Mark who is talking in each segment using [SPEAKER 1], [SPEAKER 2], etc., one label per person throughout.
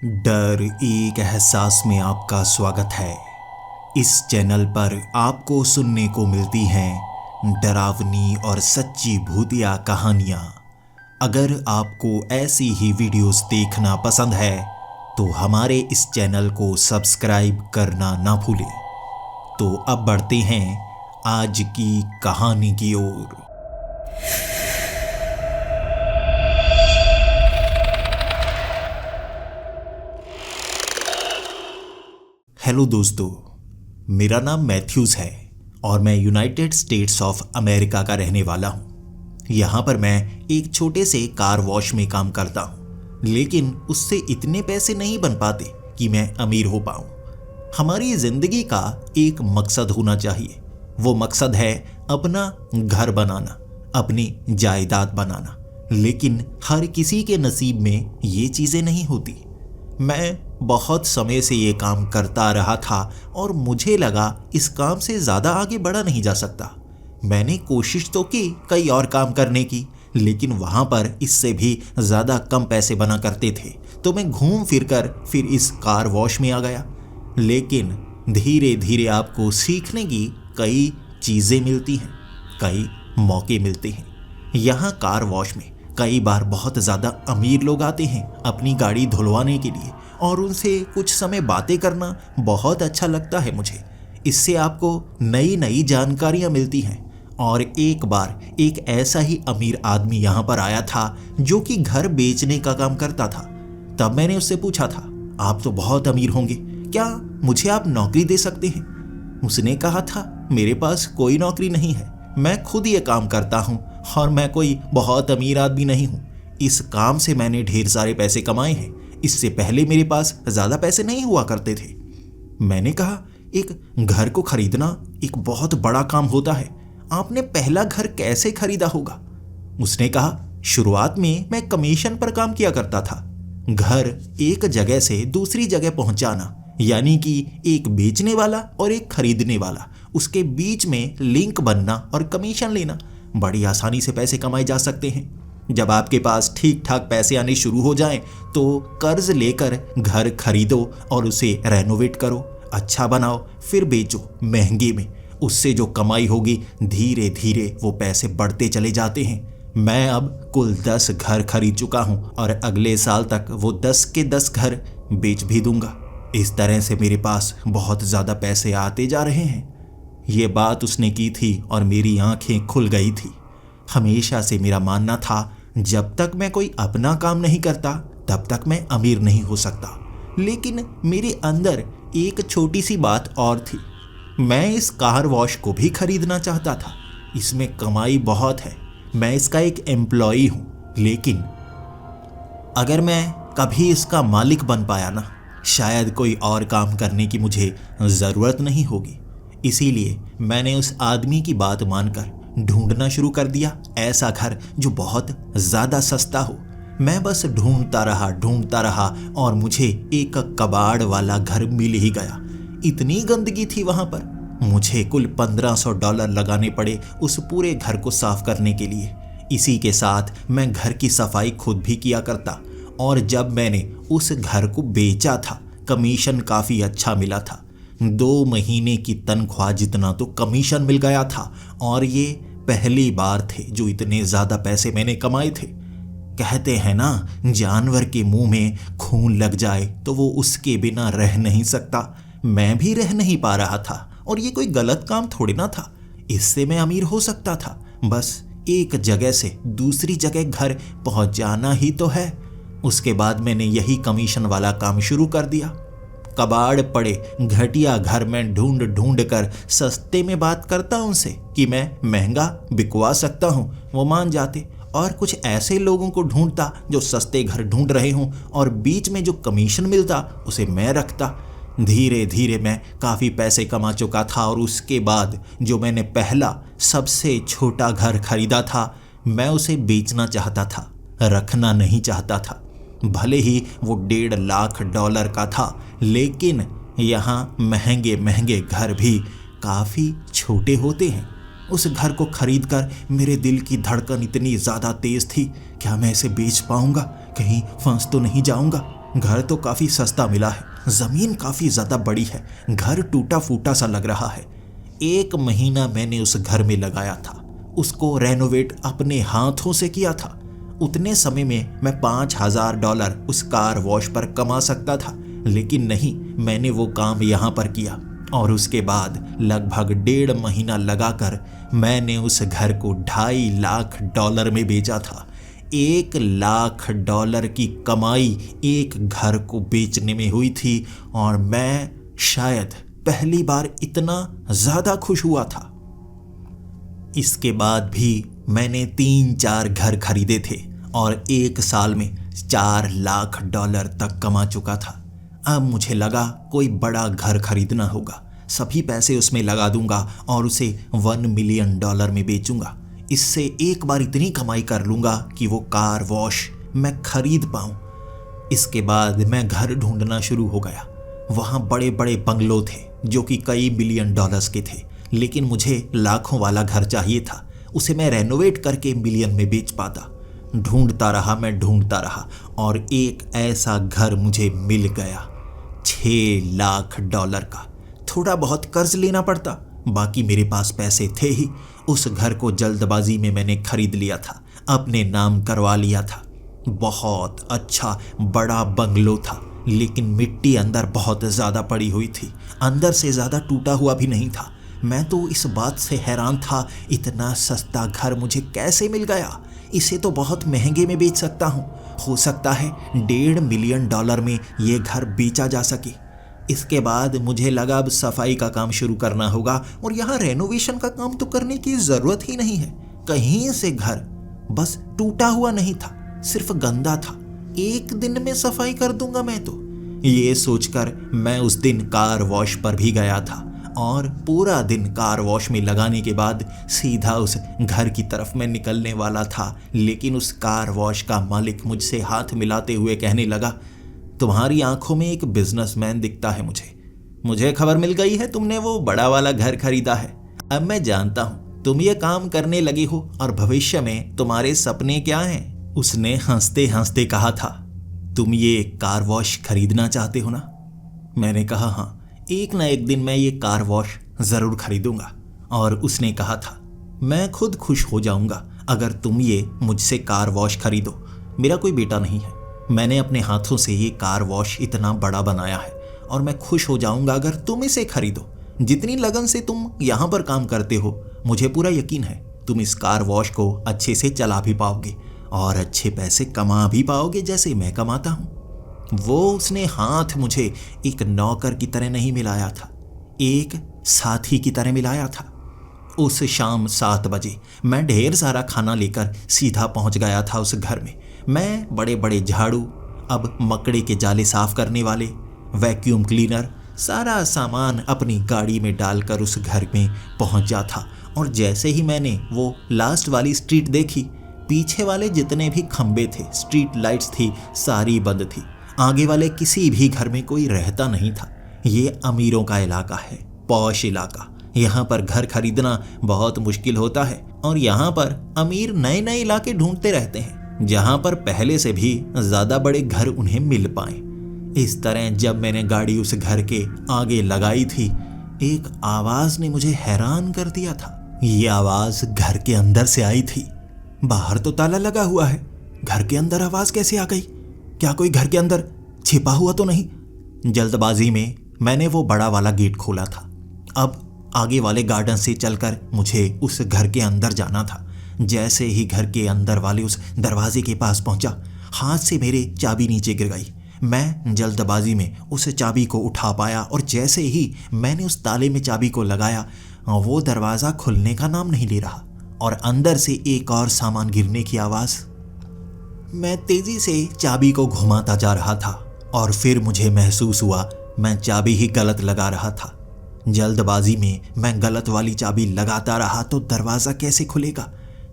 [SPEAKER 1] डर एक एहसास में आपका स्वागत है। इस चैनल पर आपको सुनने को मिलती हैं डरावनी और सच्ची भूतिया कहानियाँ। अगर आपको ऐसी ही वीडियोस देखना पसंद है तो हमारे इस चैनल को सब्सक्राइब करना ना भूलें। तो अब बढ़ते हैं आज की कहानी की ओर। हेलो दोस्तों, मेरा नाम मैथ्यूज़ है और मैं यूनाइटेड स्टेट्स ऑफ अमेरिका का रहने वाला हूँ। यहाँ पर मैं एक छोटे से कार वॉश में काम करता हूँ, लेकिन उससे इतने पैसे नहीं बन पाते कि मैं अमीर हो पाऊँ। हमारी ज़िंदगी का एक मकसद होना चाहिए। वो मकसद है अपना घर बनाना, अपनी जायदाद बनाना। लेकिन हर किसी के नसीब में ये चीज़ें नहीं होती। मैं बहुत समय से ये काम करता रहा था और मुझे लगा इस काम से ज़्यादा आगे बढ़ा नहीं जा सकता। मैंने कोशिश तो की कई और काम करने की, लेकिन वहाँ पर इससे भी ज़्यादा कम पैसे बना करते थे। तो मैं घूम फिर इस कार वॉश में आ गया। लेकिन धीरे धीरे आपको सीखने की कई चीज़ें मिलती हैं, कई मौके मिलते हैं। यहाँ कार वॉश में कई बार बहुत ज़्यादा अमीर लोग आते हैं अपनी गाड़ी धुलवाने के लिए, और उनसे कुछ समय बातें करना बहुत अच्छा लगता है मुझे। इससे आपको नई नई जानकारियाँ मिलती हैं। और एक बार एक ऐसा ही अमीर आदमी यहाँ पर आया था जो कि घर बेचने का काम करता था। तब मैंने उससे पूछा था, आप तो बहुत अमीर होंगे, क्या मुझे आप नौकरी दे सकते हैं? उसने कहा था, मेरे पास कोई नौकरी नहीं है, मैं खुद ये काम करता हूँ और मैं कोई बहुत अमीर आदमी नहीं हूँ। इस काम से मैंने ढेर सारे पैसे कमाए हैं। इससे पहले मेरे पास ज़्यादा पैसे नहीं हुआ करते थे। मैंने कहा, एक घर को खरीदना एक बहुत बड़ा काम होता है। आपने पहला घर कैसे खरीदा होगा? उसने कहा, शुरुआत में मैं कमीशन पर काम किया करता था। घर एक जगह से दूसरी जगह पहुंचाना, यानी कि एक बेचने वाला और एक खरीदने वाला, उसके बीच में लिंक बनना और कमीशन लेना। बड़ी आसानी से पैसे कमाए जा सकते हैं। जब आपके पास ठीक ठाक पैसे आने शुरू हो जाएं, तो कर्ज लेकर घर खरीदो और उसे रेनोवेट करो, अच्छा बनाओ, फिर बेचो महंगे में। उससे जो कमाई होगी धीरे धीरे वो पैसे बढ़ते चले जाते हैं। मैं अब कुल 10 घर खरीद चुका हूँ और अगले साल तक वो 10 के 10 घर बेच भी दूंगा। इस तरह से मेरे पास बहुत ज़्यादा पैसे आते जा रहे हैं। ये बात उसने की थी और मेरी आंखें खुल गई थी। हमेशा से मेरा मानना था, जब तक मैं कोई अपना काम नहीं करता तब तक मैं अमीर नहीं हो सकता। लेकिन मेरे अंदर एक छोटी सी बात और थी। मैं इस कार वॉश को भी खरीदना चाहता था। इसमें कमाई बहुत है, मैं इसका एक एम्प्लॉई हूँ। लेकिन अगर मैं कभी इसका मालिक बन पाया ना, शायद कोई और काम करने की मुझे ज़रूरत नहीं होगी। इसीलिए मैंने उस आदमी की बात मानकर ढूंढना शुरू कर दिया ऐसा घर जो बहुत ज़्यादा सस्ता हो। मैं बस ढूंढता रहा और मुझे एक कबाड़ वाला घर मिल ही गया। इतनी गंदगी थी वहाँ पर, मुझे कुल $1500 लगाने पड़े उस पूरे घर को साफ करने के लिए। इसी के साथ मैं घर की सफाई खुद भी किया करता। और जब मैंने उस घर को बेचा था, कमीशन काफ़ी अच्छा मिला था। 2 महीने की तनख्वाह जितना तो कमीशन मिल गया था, और ये पहली बार थे जो इतने ज़्यादा पैसे मैंने कमाए थे। कहते हैं ना, जानवर के मुंह में खून लग जाए तो वो उसके बिना रह नहीं सकता। मैं भी रह नहीं पा रहा था, और ये कोई गलत काम थोड़ी ना था। इससे मैं अमीर हो सकता था। बस एक जगह से दूसरी जगह घर पहुंचाना ही तो है। उसके बाद मैंने यही कमीशन वाला काम शुरू कर दिया। कबाड़ पड़े घटिया घर में ढूंढ कर सस्ते में बात करता उनसे कि मैं महंगा बिकवा सकता हूँ, वो मान जाते। और कुछ ऐसे लोगों को ढूंढता जो सस्ते घर ढूंढ रहे हों, और बीच में जो कमीशन मिलता उसे मैं रखता। धीरे धीरे मैं काफ़ी पैसे कमा चुका था। और उसके बाद जो मैंने पहला सबसे छोटा घर खरीदा था, मैं उसे बेचना चाहता था, रखना नहीं चाहता था। भले ही वो $1.5 लाख का था, लेकिन यहाँ महंगे महंगे घर भी काफ़ी छोटे होते हैं। उस घर को खरीदकर मेरे दिल की धड़कन इतनी ज़्यादा तेज़ थी, क्या मैं इसे बेच पाऊँगा, कहीं फंस तो नहीं जाऊँगा। घर तो काफी सस्ता मिला है, जमीन काफी ज्यादा बड़ी है, घर टूटा फूटा सा लग रहा है। 1 महीना मैंने उस घर में लगाया था, उसको रेनोवेट अपने हाथों से किया था। उतने समय में मैं $5000 उस कार वॉश पर कमा सकता था, लेकिन नहीं, मैंने वो काम यहाँ पर किया और उसके बाद लगभग 1.5 महीना लगाकर मैंने उस घर को $2.5 लाख में बेचा था। $1 लाख की कमाई एक घर को बेचने में हुई थी और मैं शायद पहली बार इतना ज्यादा खुश हुआ था। इसके बाद भी मैंने 3-4 घर खरीदे थे और 1 साल में $4 लाख तक कमा चुका था। अब मुझे लगा कोई बड़ा घर खरीदना होगा, सभी पैसे उसमें लगा दूंगा और उसे $1 मिलियन में बेचूंगा। इससे एक बार इतनी कमाई कर लूंगा कि वो कार वॉश मैं खरीद पाऊं। इसके बाद मैं घर ढूंढना शुरू हो गया। वहां बड़े बड़े बंगलो थे जो कि कई $1 बिलियन के थे, लेकिन मुझे लाखों वाला घर चाहिए था, उसे मैं रेनोवेट करके मिलियन में बेच पाता। ढूंढता रहा, मैं ढूंढता रहा और एक ऐसा घर मुझे मिल गया $6 लाख का। थोड़ा बहुत कर्ज लेना पड़ता, बाकी मेरे पास पैसे थे ही। उस घर को जल्दबाजी में मैंने खरीद लिया था, अपने नाम करवा लिया था। बहुत अच्छा बड़ा बंगलो था, लेकिन मिट्टी अंदर बहुत ज़्यादा पड़ी हुई थी, अंदर से ज़्यादा टूटा हुआ भी नहीं था। मैं तो इस बात से हैरान था, इतना सस्ता घर मुझे कैसे मिल गया। इसे तो बहुत महंगे में बेच सकता हूँ, हो सकता है $1.5 मिलियन में ये घर बेचा जा सके। इसके बाद मुझे लगा अब सफाई का काम शुरू करना होगा और यहाँ रेनोवेशन का काम तो करने की ज़रूरत ही नहीं है। कहीं से घर बस टूटा हुआ नहीं था, सिर्फ गंदा था, 1 दिन में सफाई कर दूंगा मैं तो। ये सोचकर मैं उस दिन कार वॉश पर भी गया था और पूरा दिन कार वॉश में लगाने के बाद सीधा उस घर की तरफ मैं निकलने वाला था, लेकिन उस कार वॉश का मालिक मुझसे हाथ मिलाते हुए कहने लगा, तुम्हारी आंखों में एक बिजनेसमैन दिखता है मुझे खबर मिल गई है तुमने वो बड़ा वाला घर खरीदा है। अब मैं जानता हूं तुम ये काम करने लगी हो और भविष्य में तुम्हारे सपने क्या हैं। उसने हंसते हंसते कहा था, तुम ये कार वॉश खरीदना चाहते हो ना? मैंने कहा हाँ, एक ना एक दिन मैं ये कार वॉश जरूर खरीदूंगा। और उसने कहा था, मैं खुद खुश हो जाऊंगा अगर तुम ये मुझसे कार वॉश खरीदो। मेरा कोई बेटा नहीं है, मैंने अपने हाथों से ये कार वॉश इतना बड़ा बनाया है और मैं खुश हो जाऊंगा अगर तुम इसे खरीदो। जितनी लगन से तुम यहाँ पर काम करते हो, मुझे पूरा यकीन है तुम इस कार वॉश को अच्छे से चला भी पाओगे और अच्छे पैसे कमा भी पाओगे जैसे मैं कमाता हूँ। वो उसने हाथ मुझे एक नौकर की तरह नहीं मिलाया था, एक साथी की तरह मिलाया था। उस शाम 7 बजे मैं ढेर सारा खाना लेकर सीधा पहुंच गया था उस घर में। मैं बड़े बड़े झाड़ू, अब मकड़े के जाले साफ करने वाले, वैक्यूम क्लीनर, सारा सामान अपनी गाड़ी में डालकर उस घर में पहुंच जा था। और जैसे ही मैंने वो लास्ट वाली स्ट्रीट देखी, पीछे वाले जितने भी खंबे थे, स्ट्रीट लाइट्स थी, सारी बंद थी। आगे वाले किसी भी घर में कोई रहता नहीं था। ये अमीरों का इलाका है, पॉश इलाका। यहाँ पर घर खरीदना बहुत मुश्किल होता है और यहाँ पर अमीर नए नए इलाके ढूंढते रहते हैं जहाँ पर पहले से भी ज्यादा बड़े घर उन्हें मिल पाए। इस तरह जब मैंने गाड़ी उस घर के आगे लगाई थी, एक आवाज ने मुझे हैरान कर दिया था। ये आवाज घर के अंदर से आई थी। बाहर तो ताला लगा हुआ है, घर के अंदर आवाज कैसे आ गई? क्या कोई घर के अंदर छिपा हुआ तो नहीं? जल्दबाजी में मैंने वो बड़ा वाला गेट खोला था। अब आगे वाले गार्डन से चलकर मुझे उस घर के अंदर जाना था। जैसे ही घर के अंदर वाले उस दरवाजे के पास पहुंचा, हाथ से मेरे चाबी नीचे गिर गई। मैं जल्दबाजी में उस चाबी को उठा पाया और जैसे ही मैंने उस ताले में चाबी को लगाया, वो दरवाज़ा खुलने का नाम नहीं ले रहा और अंदर से एक और सामान गिरने की आवाज़। मैं तेज़ी से चाबी को घुमाता जा रहा था और फिर मुझे महसूस हुआ मैं चाबी ही गलत लगा रहा था। जल्दबाजी में मैं गलत वाली चाबी लगाता रहा तो दरवाज़ा कैसे खुलेगा?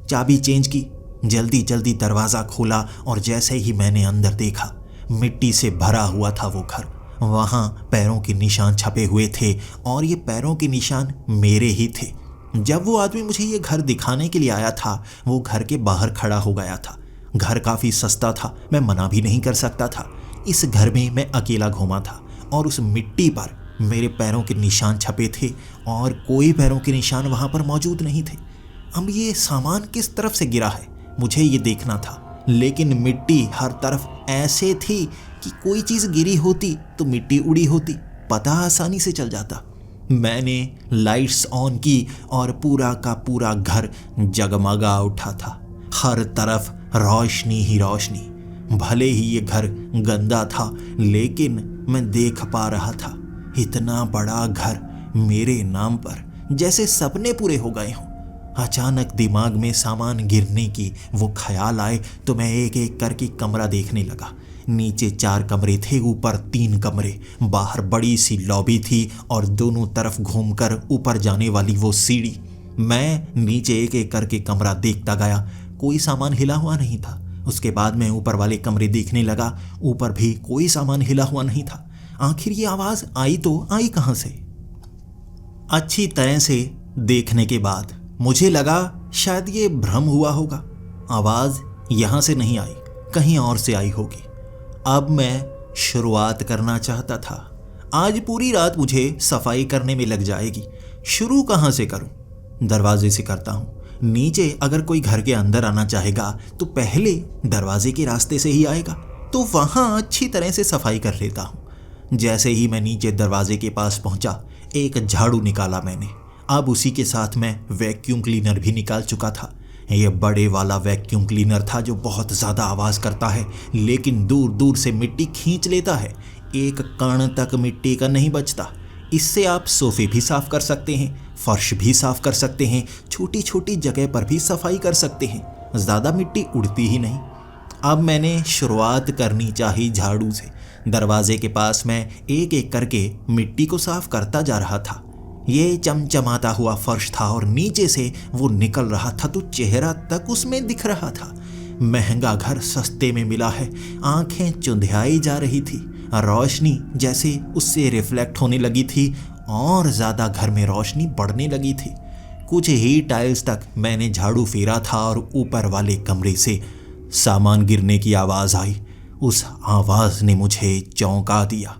[SPEAKER 1] चाबी चेंज की, जल्दी जल्दी दरवाज़ा खोला और जैसे ही मैंने अंदर देखा, मिट्टी से भरा हुआ था वो घर। वहाँ पैरों के निशान छपे हुए थे और ये पैरों के निशान मेरे ही थे। जब वो आदमी मुझे ये घर दिखाने के लिए आया था, वो घर के बाहर खड़ा हो गया था। घर काफ़ी सस्ता था, मैं मना भी नहीं कर सकता था। इस घर में मैं अकेला घूमा था और उस मिट्टी पर मेरे पैरों के निशान छपे थे और कोई पैरों के निशान वहां पर मौजूद नहीं थे। अब ये सामान किस तरफ से गिरा है मुझे ये देखना था, लेकिन मिट्टी हर तरफ ऐसे थी कि कोई चीज़ गिरी होती तो मिट्टी उड़ी होती, पता आसानी से चल जाता। मैंने लाइट्स ऑन की और पूरा का पूरा घर जगमगा उठा था। हर तरफ रोशनी ही रोशनी। भले ही ये घर गंदा था, लेकिन मैं देख पा रहा था इतना बड़ा घर मेरे नाम पर, जैसे सपने पूरे हो गए हों। अचानक दिमाग में सामान गिरने की वो ख्याल आए तो मैं एक एक करके कमरा देखने लगा। नीचे 4 कमरे थे, ऊपर 3 कमरे, बाहर बड़ी सी लॉबी थी और दोनों तरफ घूमकर ऊपर जाने वाली वो सीढ़ी। मैं नीचे एक एक करके कमरा देखता गया, कोई सामान हिला हुआ नहीं था। उसके बाद मैं ऊपर वाले कमरे देखने लगा, ऊपर भी कोई सामान हिला हुआ नहीं था। आखिर ये आवाज़ आई तो आई कहाँ से? अच्छी तरह से देखने के बाद मुझे लगा शायद ये भ्रम हुआ होगा। आवाज़ यहाँ से नहीं आई, कहीं और से आई होगी। अब मैं शुरुआत करना चाहता था। आज पूरी रात मुझे सफाई करने में लग जाएगी। शुरू कहाँ से करूं? दरवाजे से करता हूं। नीचे अगर कोई घर के अंदर आना चाहेगा तो पहले दरवाजे के रास्ते से ही आएगा, तो वहां अच्छी तरह से सफाई कर लेता हूं। जैसे ही मैं नीचे दरवाजे के पास पहुंचा, एक झाड़ू निकाला मैंने। अब उसी के साथ मैं वैक्यूम क्लीनर भी निकाल चुका था। ये बड़े वाला वैक्यूम क्लीनर था जो बहुत ज़्यादा आवाज़ करता है, लेकिन दूर दूर से मिट्टी खींच लेता है। एक कण तक मिट्टी का नहीं बचता। इससे आप सोफे भी साफ कर सकते हैं, फर्श भी साफ कर सकते हैं, छोटी छोटी जगह पर भी सफाई कर सकते हैं। ज़्यादा मिट्टी उड़ती ही नहीं। अब मैंने शुरुआत करनी चाहिए झाड़ू से। दरवाजे के पास मैं एक एक करके मिट्टी को साफ करता जा रहा था। ये चमचमाता हुआ फर्श था और नीचे से वो निकल रहा था तो चेहरा तक उसमें दिख रहा था। महंगा घर सस्ते में मिला है। आंखें चुंधियाई जा रही थी। रोशनी जैसे उससे रिफ्लेक्ट होने लगी थी और ज़्यादा घर में रोशनी बढ़ने लगी थी। कुछ ही टाइल्स तक मैंने झाड़ू फेरा था और ऊपर वाले कमरे से सामान गिरने की आवाज़ आई। उस आवाज़ ने मुझे चौंका दिया।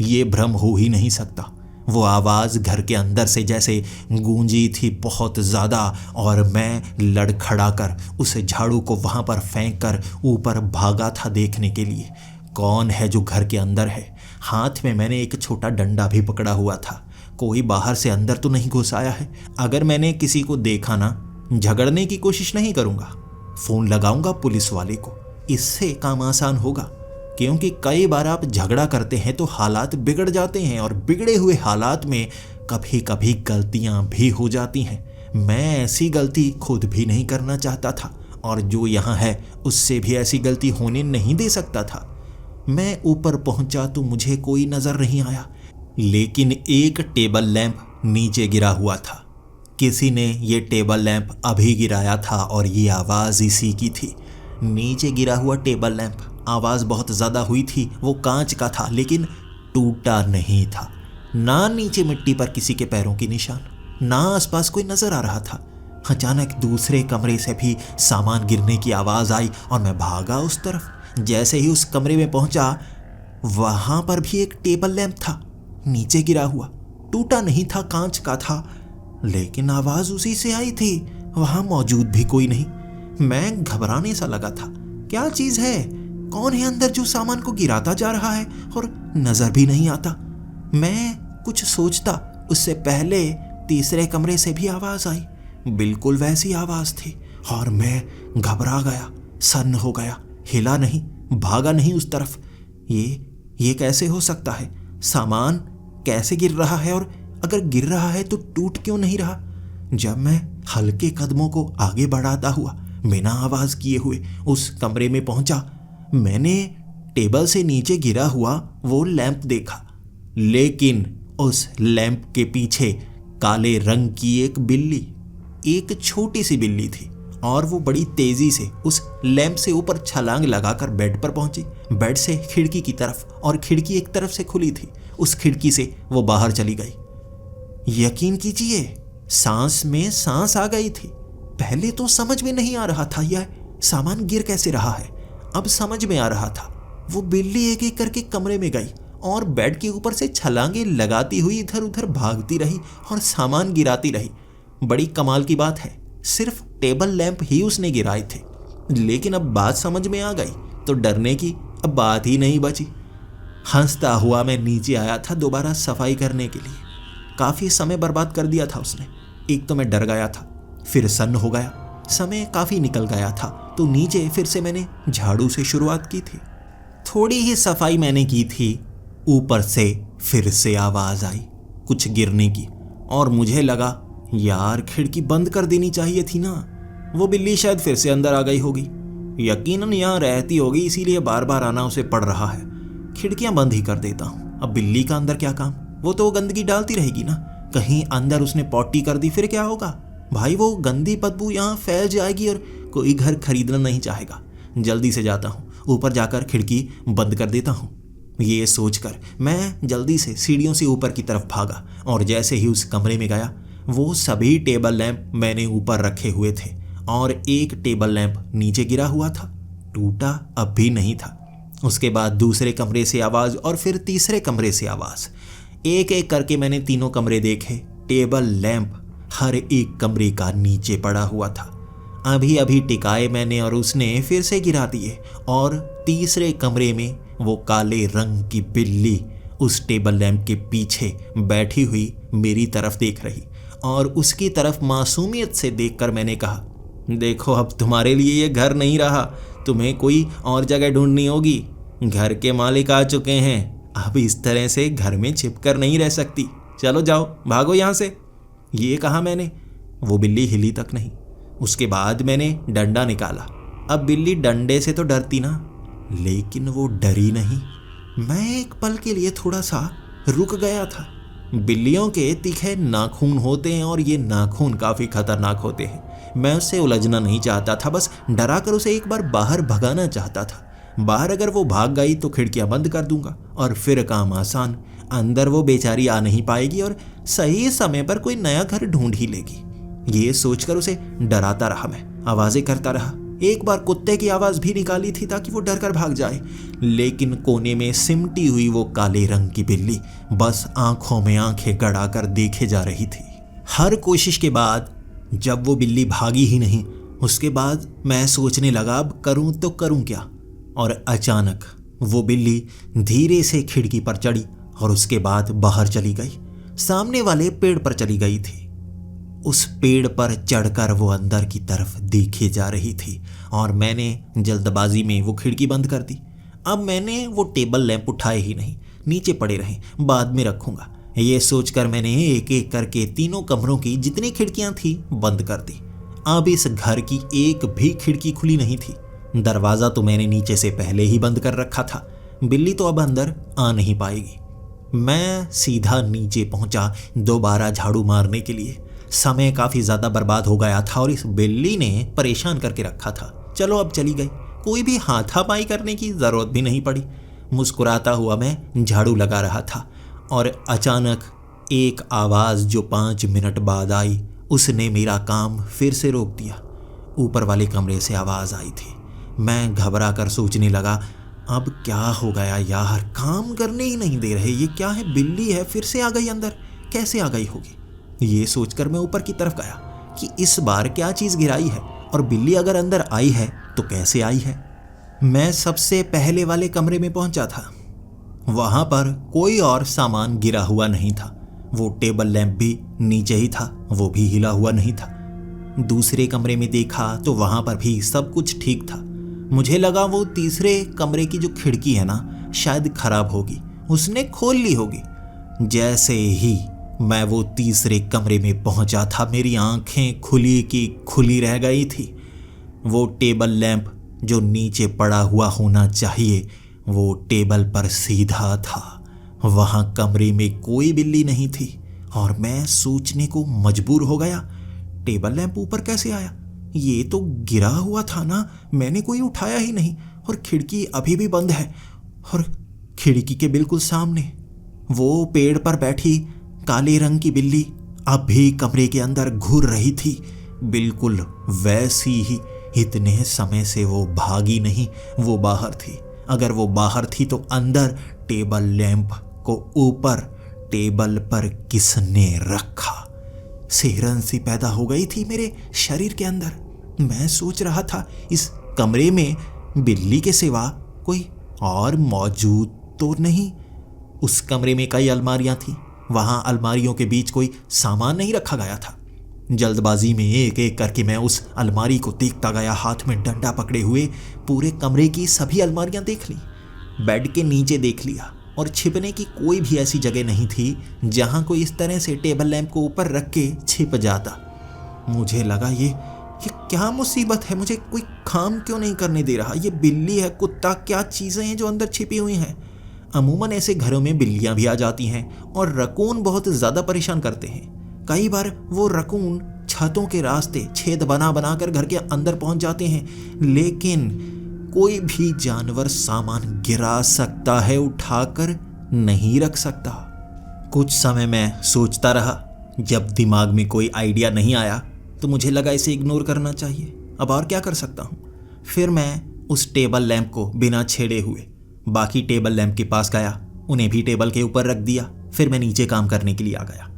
[SPEAKER 1] ये भ्रम हो ही नहीं सकता। वो आवाज़ घर के अंदर से जैसे गूंजी थी बहुत ज़्यादा, और मैं लड़खड़ा कर उस झाड़ू को वहाँ पर फेंक कर ऊपर भागा था देखने के लिए कौन है जो घर के अंदर है। हाथ में मैंने एक छोटा डंडा भी पकड़ा हुआ था। कोई बाहर से अंदर तो नहीं घुस आया है। अगर मैंने किसी को देखा ना, झगड़ने की कोशिश नहीं करूँगा, फ़ोन लगाऊंगा पुलिस वाले को। इससे काम आसान होगा, क्योंकि कई बार आप झगड़ा करते हैं तो हालात बिगड़ जाते हैं और बिगड़े हुए हालात में कभी कभी गलतियां भी हो जाती हैं। मैं ऐसी गलती खुद भी नहीं करना चाहता था और जो यहाँ है उससे भी ऐसी गलती होने नहीं दे सकता था। मैं ऊपर पहुंचा तो मुझे कोई नज़र नहीं आया, लेकिन एक टेबल लैंप नीचे गिरा हुआ था। किसी ने ये टेबल लैंप अभी गिराया था और ये आवाज़ इसी की थी। नीचे गिरा हुआ टेबल लैंप, आवाज़ बहुत ज़्यादा हुई थी। वो कांच का था लेकिन टूटा नहीं था। ना नीचे मिट्टी पर किसी के पैरों की निशान, ना आसपास कोई नज़र आ रहा था। अचानक दूसरे कमरे से भी सामान गिरने की आवाज़ आई और मैं भागा उस तरफ। जैसे ही उस कमरे में पहुंचा, वहाँ पर भी एक टेबल लैंप था, नीचे गिरा हुआ। टूटा नहीं था, कांच का था, लेकिन आवाज़ उसी से आई थी। वहाँ मौजूद भी कोई नहीं। मैं घबराने सा लगा था। क्या चीज़ है? कौन है अंदर जो सामान को गिराता जा रहा है और नजर भी नहीं आता? मैं कुछ सोचता उससे पहले तीसरे कमरे से भी आवाज़ आई। बिल्कुल वैसी आवाज़ थी और मैं घबरा गया, सन्न हो गया, हिला नहीं, भागा नहीं उस तरफ। ये कैसे हो सकता है? सामान कैसे गिर रहा है, और अगर गिर रहा है तो टूट क्यों नहीं रहा? जब मैं हल्के कदमों को आगे बढ़ाता हुआ बिना आवाज़ किए हुए उस कमरे में पहुंचा, मैंने टेबल से नीचे गिरा हुआ वो लैंप देखा, लेकिन उस लैंप के पीछे काले रंग की एक बिल्ली, एक छोटी सी बिल्ली थी और वो बड़ी तेजी से उस लैंप से ऊपर छलांग लगाकर बेड पर पहुंची। बेड से खिड़की की तरफ, और खिड़की एक तरफ से खुली थी। उस खिड़की से वो बाहर चली गई। यकीन कीजिए, सांस में सांस आ गई थी। पहले तो समझ में नहीं आ रहा था यह सामान गिर कैसे रहा है। अब समझ में आ रहा था। वो बिल्ली एक एक करके कमरे में गई और बेड के ऊपर से छलांगे लगाती हुई इधर उधर भागती रही और सामान गिराती रही। बड़ी कमाल की बात है, सिर्फ टेबल लैंप ही उसने गिराए थे। लेकिन अब बात समझ में आ गई तो डरने की अब बात ही नहीं बची। हंसता हुआ मैं नीचे आया था दोबारा सफाई करने के लिए। काफ़ी समय बर्बाद कर दिया था उसने। एक तो मैं डर गया था, फिर सन्न हो गया, समय काफ़ी निकल गया था, तो नीचे फिर से मैंने झाड़ू से शुरुआत की थी। थोड़ी ही सफाई मैंने की थी, ऊपर से फिर से आवाज़ आई कुछ गिरने की और मुझे लगा यार खिड़की बंद कर देनी चाहिए थी ना। वो बिल्ली शायद फिर से अंदर आ गई होगी, यकीनन यहाँ रहती होगी, इसीलिए बार बार आना उसे पड़ रहा है। खिड़कियाँ बंद ही कर देता हूँ, अब बिल्ली का अंदर क्या काम, वो तो गंदगी डालती रहेगी ना। कहीं अंदर उसने पॉटी कर दी फिर क्या होगा भाई, वो गंदी बदबू यहाँ फैल जाएगी और कोई घर खरीदना नहीं चाहेगा। जल्दी से जाता हूँ, ऊपर जाकर खिड़की बंद कर देता हूँ। ये सोचकर मैं जल्दी से सीढ़ियों से ऊपर की तरफ भागा और जैसे ही उस कमरे में गया, वो सभी टेबल लैंप मैंने ऊपर रखे हुए थे और एक टेबल लैंप नीचे गिरा हुआ था, टूटा अब भी नहीं था। उसके बाद दूसरे कमरे से आवाज़ और फिर तीसरे कमरे से आवाज़। एक एक करके मैंने तीनों कमरे देखे, टेबल लैंप हर एक कमरे का नीचे पड़ा हुआ था। अभी अभी टिकाए मैंने और उसने फिर से गिरा दिए और तीसरे कमरे में वो काले रंग की बिल्ली उस टेबल लैंप के पीछे बैठी हुई मेरी तरफ देख रही और उसकी तरफ मासूमियत से देखकर मैंने कहा, देखो अब तुम्हारे लिए ये घर नहीं रहा, तुम्हें कोई और जगह ढूंढनी होगी। घर के मालिक आ चुके हैं, अब इस तरह से घर में छिपकर नहीं रह सकती, चलो जाओ भागो यहाँ से। ये कहा मैंने, वो बिल्ली हिली तक नहीं। उसके बाद मैंने डंडा निकाला। अब बिल्ली डंडे से तो डरती ना, लेकिन वो डरी नहीं। मैं एक पल के लिए थोड़ा सा रुक गया था। बिल्लियों के तीखे नाखून होते हैं और ये नाखून काफ़ी खतरनाक होते हैं। मैं उससे उलझना नहीं चाहता था, बस डरा कर उसे एक बार बाहर भगाना चाहता था। बाहर अगर वो भाग गई तो खिड़कियां बंद कर दूंगा और फिर काम आसान, अंदर वो बेचारी आ नहीं पाएगी और सही समय पर कोई नया घर ढूंढ ही लेगी। ये सोचकर उसे डराता रहा मैं, आवाज़ें करता रहा। एक बार कुत्ते की आवाज़ भी निकाली थी ताकि वो डर कर भाग जाए, लेकिन कोने में सिमटी हुई वो काले रंग की बिल्ली बस आंखों में आंखें गड़ाकर देखे जा रही थी। हर कोशिश के बाद जब वो बिल्ली भागी ही नहीं, उसके बाद मैं सोचने लगा अब करूं तो करूं क्या। और अचानक वो बिल्ली धीरे से खिड़की पर चढ़ी और उसके बाद बाहर चली गई, सामने वाले पेड़ पर चली गई थी। उस पेड़ पर चढ़कर वो अंदर की तरफ देखे जा रही थी और मैंने जल्दबाजी में वो खिड़की बंद कर दी। अब मैंने वो टेबल लैंप उठाए ही नहीं, नीचे पड़े रहे, बाद में रखूंगा। ये सोचकर मैंने एक एक करके तीनों कमरों की जितनी खिड़कियां थी बंद कर दी। अब इस घर की एक भी खिड़की खुली नहीं थी। दरवाज़ा तो मैंने नीचे से पहले ही बंद कर रखा था। बिल्ली तो अब अंदर आ नहीं पाएगी। मैं सीधा नीचे पहुंचा दोबारा झाड़ू मारने के लिए। समय काफ़ी ज़्यादा बर्बाद हो गया था और इस बिल्ली ने परेशान करके रखा था। चलो अब चली गई, कोई भी हाथापाई करने की ज़रूरत भी नहीं पड़ी। मुस्कुराता हुआ मैं झाड़ू लगा रहा था और अचानक एक आवाज़ जो 5 मिनट बाद आई, उसने मेरा काम फिर से रोक दिया। ऊपर वाले कमरे से आवाज़ आई थी। मैं घबरा कर सोचने लगा, अब क्या हो गया यार, काम करने ही नहीं दे रहे, ये क्या है, बिल्ली है फिर से आ गई अंदर, कैसे आ गई होगी। ये सोचकर मैं ऊपर की तरफ गया कि इस बार क्या चीज़ गिराई है और बिल्ली अगर अंदर आई है तो कैसे आई है। मैं सबसे पहले वाले कमरे में पहुंचा था। वहां पर कोई और सामान गिरा हुआ नहीं था। वो टेबल लैंप भी नीचे ही था, वो भी हिला हुआ नहीं था। दूसरे कमरे में देखा तो वहां पर भी सब कुछ ठीक था। मुझे लगा वो तीसरे कमरे की जो खिड़की है ना, शायद खराब होगी, उसने खोल ली होगी। जैसे ही मैं वो तीसरे कमरे में पहुंचा था, मेरी आंखें खुली की खुली रह गई थी। वो टेबल लैंप जो नीचे पड़ा हुआ होना चाहिए, वो टेबल पर सीधा था। वहां कमरे में कोई बिल्ली नहीं थी और मैं सोचने को मजबूर हो गया, टेबल लैंप ऊपर कैसे आया? ये तो गिरा हुआ था ना, मैंने कोई उठाया ही नहीं। और खिड़की अभी भी बंद है और खिड़की के बिल्कुल सामने वो पेड़ पर बैठी काले रंग की बिल्ली अब भी कमरे के अंदर घूर रही थी, बिल्कुल वैसी ही। इतने समय से वो भागी नहीं, वो बाहर थी। अगर वो बाहर थी तो अंदर टेबल लैंप को ऊपर टेबल पर किसने रखा? सिहरन सी पैदा हो गई थी मेरे शरीर के अंदर। मैं सोच रहा था इस कमरे में बिल्ली के सिवा कोई और मौजूद तो नहीं। उस कमरे में कई अलमारियां थी, वहां अलमारियों के बीच कोई सामान नहीं रखा गया था। जल्दबाजी में एक एक करके मैं उस अलमारी को देखता गया, हाथ में डंडा पकड़े हुए। पूरे कमरे की सभी अलमारियां देख ली, बेड के नीचे देख लिया, और छिपने की कोई भी ऐसी जगह नहीं थी जहां कोई इस तरह से टेबल लैंप को ऊपर रख के छिप जाता। मुझे लगा ये क्या मुसीबत है, मुझे कोई काम क्यों नहीं करने दे रहा? ये बिल्ली है, कुत्ता, क्या चीज़ें हैं जो अंदर छिपी हुई हैं? अमूमन ऐसे घरों में बिल्लियां भी आ जाती हैं और रकून बहुत ज़्यादा परेशान करते हैं। कई बार वो रकून छतों के रास्ते छेद बना बना कर घर के अंदर पहुंच जाते हैं, लेकिन कोई भी जानवर सामान गिरा सकता है, उठाकर नहीं रख सकता। कुछ समय मैं सोचता रहा। जब दिमाग में कोई आइडिया नहीं आया तो मुझे लगा इसे इग्नोर करना चाहिए। अब और क्या कर सकता हूँ? फिर मैं उस टेबल लैंप को बिना छेड़े हुए बाकी टेबल लैंप के पास गया, उन्हें भी टेबल के ऊपर रख दिया। फिर मैं नीचे काम करने के लिए आ गया।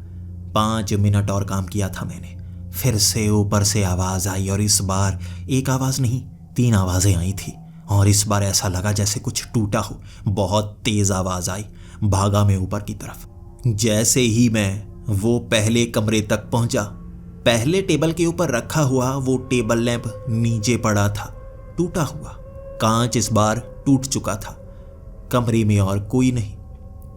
[SPEAKER 1] 5 मिनट और काम किया था मैंने। फिर से ऊपर से आवाज़ आई, और इस बार एक आवाज़ नहीं 3 आवाज़ें आई थी, और इस बार ऐसा लगा जैसे कुछ टूटा हो। बहुत तेज़ आवाज़ आई। भागा मैं ऊपर की तरफ। जैसे ही मैं वो पहले कमरे तक पहुंचा, पहले टेबल के ऊपर रखा हुआ वो टेबल लैंप नीचे पड़ा था, टूटा हुआ। कांच इस बार टूट चुका था। कमरे में और कोई नहीं।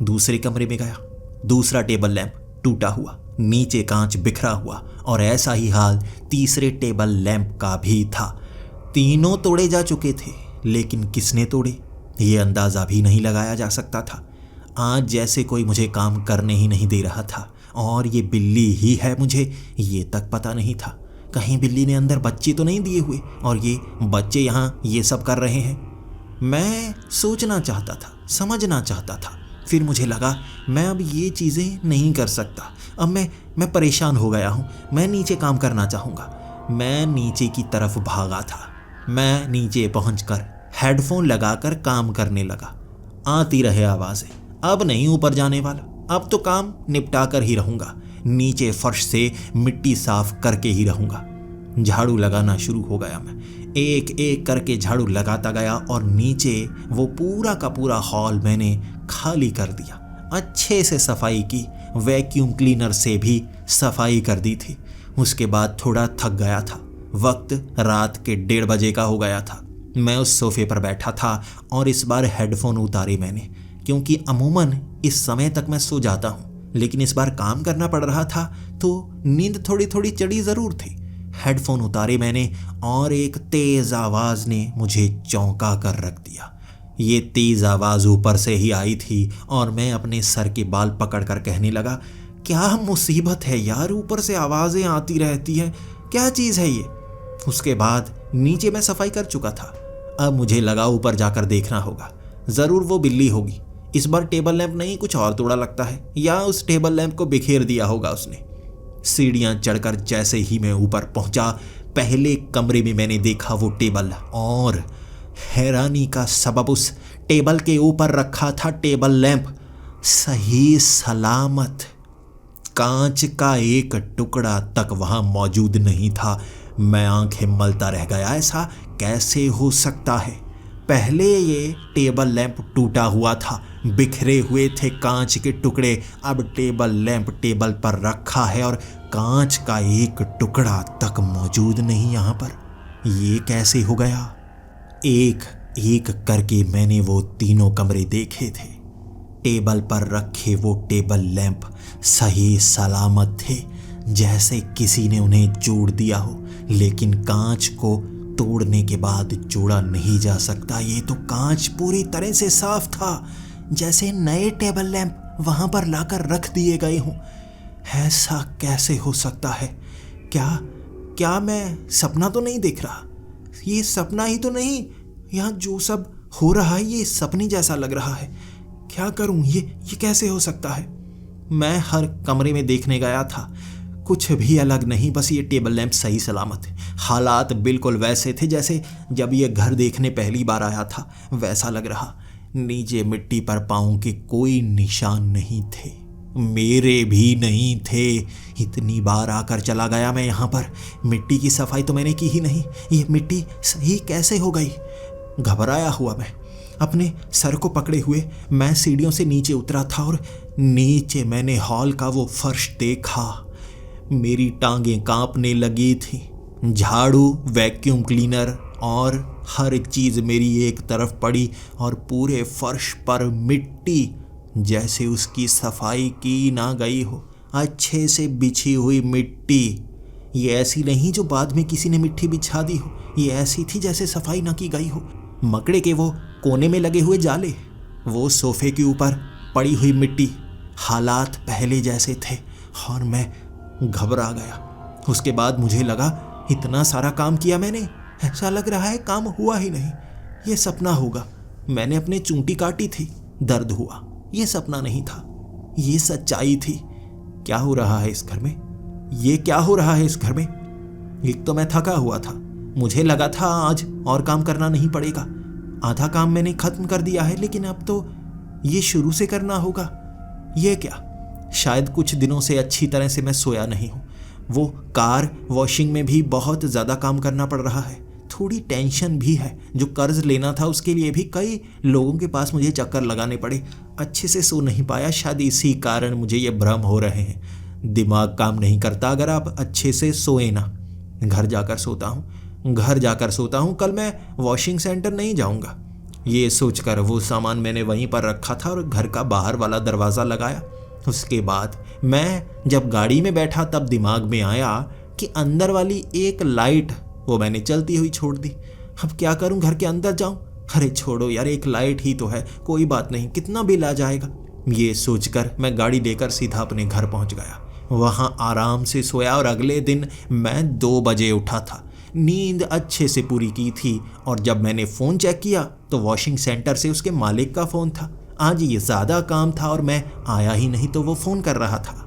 [SPEAKER 1] दूसरे कमरे में गया, दूसरा टेबल लैंप टूटा हुआ, नीचे कांच बिखरा हुआ, और ऐसा ही हाल तीसरे टेबल लैंप का भी था। तीनों तोड़े जा चुके थे, लेकिन किसने तोड़े ये अंदाज़ा भी नहीं लगाया जा सकता था। आज जैसे कोई मुझे काम करने ही नहीं दे रहा था, और ये बिल्ली ही है मुझे ये तक पता नहीं था। कहीं बिल्ली ने अंदर बच्चे तो नहीं दिए हुए, और ये बच्चे यहाँ ये सब कर रहे हैं। मैं सोचना चाहता था, समझना चाहता था। फिर मुझे लगा मैं अब ये चीज़ें नहीं कर सकता। अब मैं परेशान हो गया हूँ। मैं नीचे काम करना चाहूँगा। मैं नीचे की तरफ भागा था। मैं नीचे पहुँचकर हेडफोन लगाकर काम करने लगा। आती रहे आवाज़ें। अब नहीं ऊपर जाने वाला, अब तो काम निपटा कर ही रहूँगा। नीचे फर्श से मिट्टी साफ करके ही रहूँगा। झाड़ू लगाना शुरू हो गया। मैं एक एक करके झाड़ू लगाता गया, और नीचे वो पूरा का पूरा हॉल मैंने खाली कर दिया। अच्छे से सफाई की, वैक्यूम क्लीनर से भी सफाई कर दी थी। उसके बाद थोड़ा थक गया था। वक्त रात के 1:30 बजे का हो गया था। मैं उस सोफे पर बैठा था, और इस बार हेडफोन उतारे मैंने, क्योंकि अमूमन इस समय तक मैं सो जाता हूँ, लेकिन इस बार काम करना पड़ रहा था तो नींद थोड़ी थोड़ी चढ़ी ज़रूर थी। हेडफोन उतारे मैंने, और एक तेज़ आवाज़ ने मुझे चौंका कर रख दिया। ये तेज़ आवाज़ ऊपर से ही आई थी, और मैं अपने सर के बाल पकड़ कर कहने लगा, क्या मुसीबत है यार, ऊपर से आवाज़ें आती रहती हैं, क्या चीज़ है ये? उसके बाद नीचे मैं सफाई कर चुका था। अब मुझे लगा ऊपर जाकर देखना होगा, ज़रूर वो बिल्ली होगी। इस बार टेबल लैंप नहीं कुछ और तोड़ा लगता है, या उस टेबल लैंप को बिखेर दिया होगा उसने। सीढ़ियाँ चढ़कर जैसे ही मैं ऊपर पहुंचा, पहले कमरे में मैंने देखा वो टेबल, और हैरानी का सबब उस टेबल के ऊपर रखा था टेबल लैंप सही सलामत। कांच का एक टुकड़ा तक वहां मौजूद नहीं था। मैं आंखें मलता रह गया, ऐसा कैसे हो सकता है? पहले ये टेबल लैंप टूटा हुआ था, बिखरे हुए थे कांच के टुकड़े। अब टेबल लैंप टेबल पर रखा है, और कांच का एक टुकड़ा तक मौजूद नहीं यहाँ पर। ये कैसे हो गया? एक एक करके मैंने वो तीनों कमरे देखे थे। टेबल पर रखे वो टेबल लैंप सही सलामत थे, जैसे किसी ने उन्हें जोड़ दिया हो, लेकिन कांच को तोड़ने के बाद जोड़ा नहीं जा सकता। ये तो कांच पूरी तरह से साफ था, जैसे नए टेबल लैंप वहां पर लाकर रख दिए गए हों। ऐसा कैसे हो सकता है? क्या मैं सपना तो नहीं देख रहा? ये सपना ही तो नहीं, यहाँ जो सब हो रहा है ये सपने जैसा लग रहा है। क्या करूं? ये कैसे हो सकता है? मैं हर कमरे में देखने गया था, कुछ भी अलग नहीं, बस ये टेबल लैंप सही सलामत है। हालात बिल्कुल वैसे थे जैसे जब ये घर देखने पहली बार आया था, वैसा लग रहा। नीचे मिट्टी पर पाँव के कोई निशान नहीं थे, मेरे भी नहीं थे। इतनी बार आकर चला गया मैं यहाँ पर, मिट्टी की सफाई तो मैंने की ही नहीं, ये मिट्टी सही कैसे हो गई? घबराया हुआ मैं अपने सर को पकड़े हुए मैं सीढ़ियों से नीचे उतरा था और नीचे मैंने हॉल का वो फर्श देखा। मेरी टांगें कांपने लगी थी। झाड़ू, वैक्यूम क्लीनर और हर चीज़ मेरी एक तरफ पड़ी और पूरे फर्श पर मिट्टी, जैसे उसकी सफाई की ना गई हो। अच्छे से बिछी हुई मिट्टी, ये ऐसी नहीं जो बाद में किसी ने मिट्टी बिछा दी हो, ये ऐसी थी जैसे सफाई ना की गई हो। मकड़े के वो कोने में लगे हुए जाले, वो सोफे के ऊपर पड़ी हुई मिट्टी, हालात पहले जैसे थे और मैं घबरा गया। उसके बाद मुझे लगा इतना सारा काम किया मैंने, ऐसा लग रहा है काम हुआ ही नहीं, ये सपना होगा। मैंने अपने चूंटी काटी थी, दर्द हुआ, ये सपना नहीं था, ये सच्चाई थी। क्या हो रहा है इस घर में? ये क्या हो रहा है इस घर में? एक तो मैं थका हुआ था, मुझे लगा था आज और काम करना नहीं पड़ेगा। आधा काम मैंने खत्म कर दिया है, लेकिन अब तो ये शुरू से करना होगा। ये क्या? शायद कुछ दिनों से अच्छी तरह से मैं सोया नहीं हूँ। वो कार वॉशिंग में भी बहुत ज़्यादा काम करना पड़ रहा है। थोड़ी टेंशन भी है, जो कर्ज लेना था उसके लिए भी कई लोगों के पास मुझे चक्कर लगाने पड़े। अच्छे से सो नहीं पाया, शायद इसी कारण मुझे ये भ्रम हो रहे हैं। दिमाग काम नहीं करता अगर आप अच्छे से सोए ना। घर जाकर सोता हूँ। कल मैं वॉशिंग सेंटर नहीं जाऊँगा, ये सोचकर वो सामान मैंने वहीं पर रखा था और घर का बाहर वाला दरवाज़ा लगाया। उसके बाद मैं जब गाड़ी में बैठा तब दिमाग में आया कि अंदर वाली एक लाइट, वो मैंने चलती हुई छोड़ दी। अब क्या करूं, घर के अंदर जाऊं? अरे छोड़ो यार, एक लाइट ही तो है, कोई बात नहीं, कितना बिल आ जाएगा। ये सोचकर मैं गाड़ी लेकर सीधा अपने घर पहुंच गया। वहां आराम से सोया और अगले दिन मैं 2 बजे उठा था। नींद अच्छे से पूरी की थी और जब मैंने फ़ोन चेक किया तो वॉशिंग सेंटर से उसके मालिक का फ़ोन था। आज ये ज़्यादा काम था और मैं आया ही नहीं तो वो फ़ोन कर रहा था।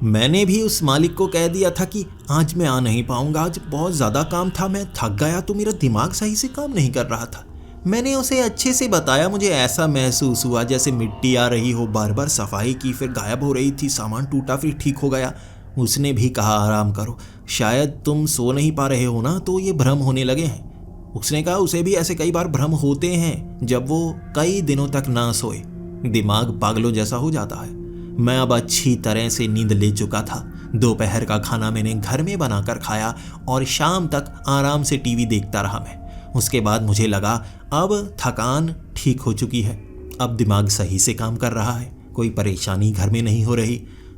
[SPEAKER 1] मैंने भी उस मालिक को कह दिया था कि आज मैं आ नहीं पाऊंगा, आज बहुत ज़्यादा काम था, मैं थक गया, तो मेरा दिमाग सही से काम नहीं कर रहा था। मैंने उसे अच्छे से बताया, मुझे ऐसा महसूस हुआ जैसे मिट्टी आ रही हो। बार बार सफाई की, फिर गायब हो रही थी, सामान टूटा फिर ठीक हो गया। उसने भी कहा आराम करो, शायद तुम सो नहीं पा रहे हो ना, तो ये भ्रम होने लगे हैं। उसने कहा उसे भी ऐसे कई बार भ्रम होते हैं जब वो कई दिनों तक ना सोए, दिमाग पागलों जैसा हो जाता है। मैं अब अच्छी तरह से नींद ले चुका था। दोपहर का खाना मैंने घर में बनाकर खाया और शाम तक आराम से टीवी देखता रहा मैं। उसके बाद मुझे लगा अब थकान ठीक हो चुकी है, अब दिमाग सही से काम कर रहा है, कोई परेशानी घर में नहीं हो रही,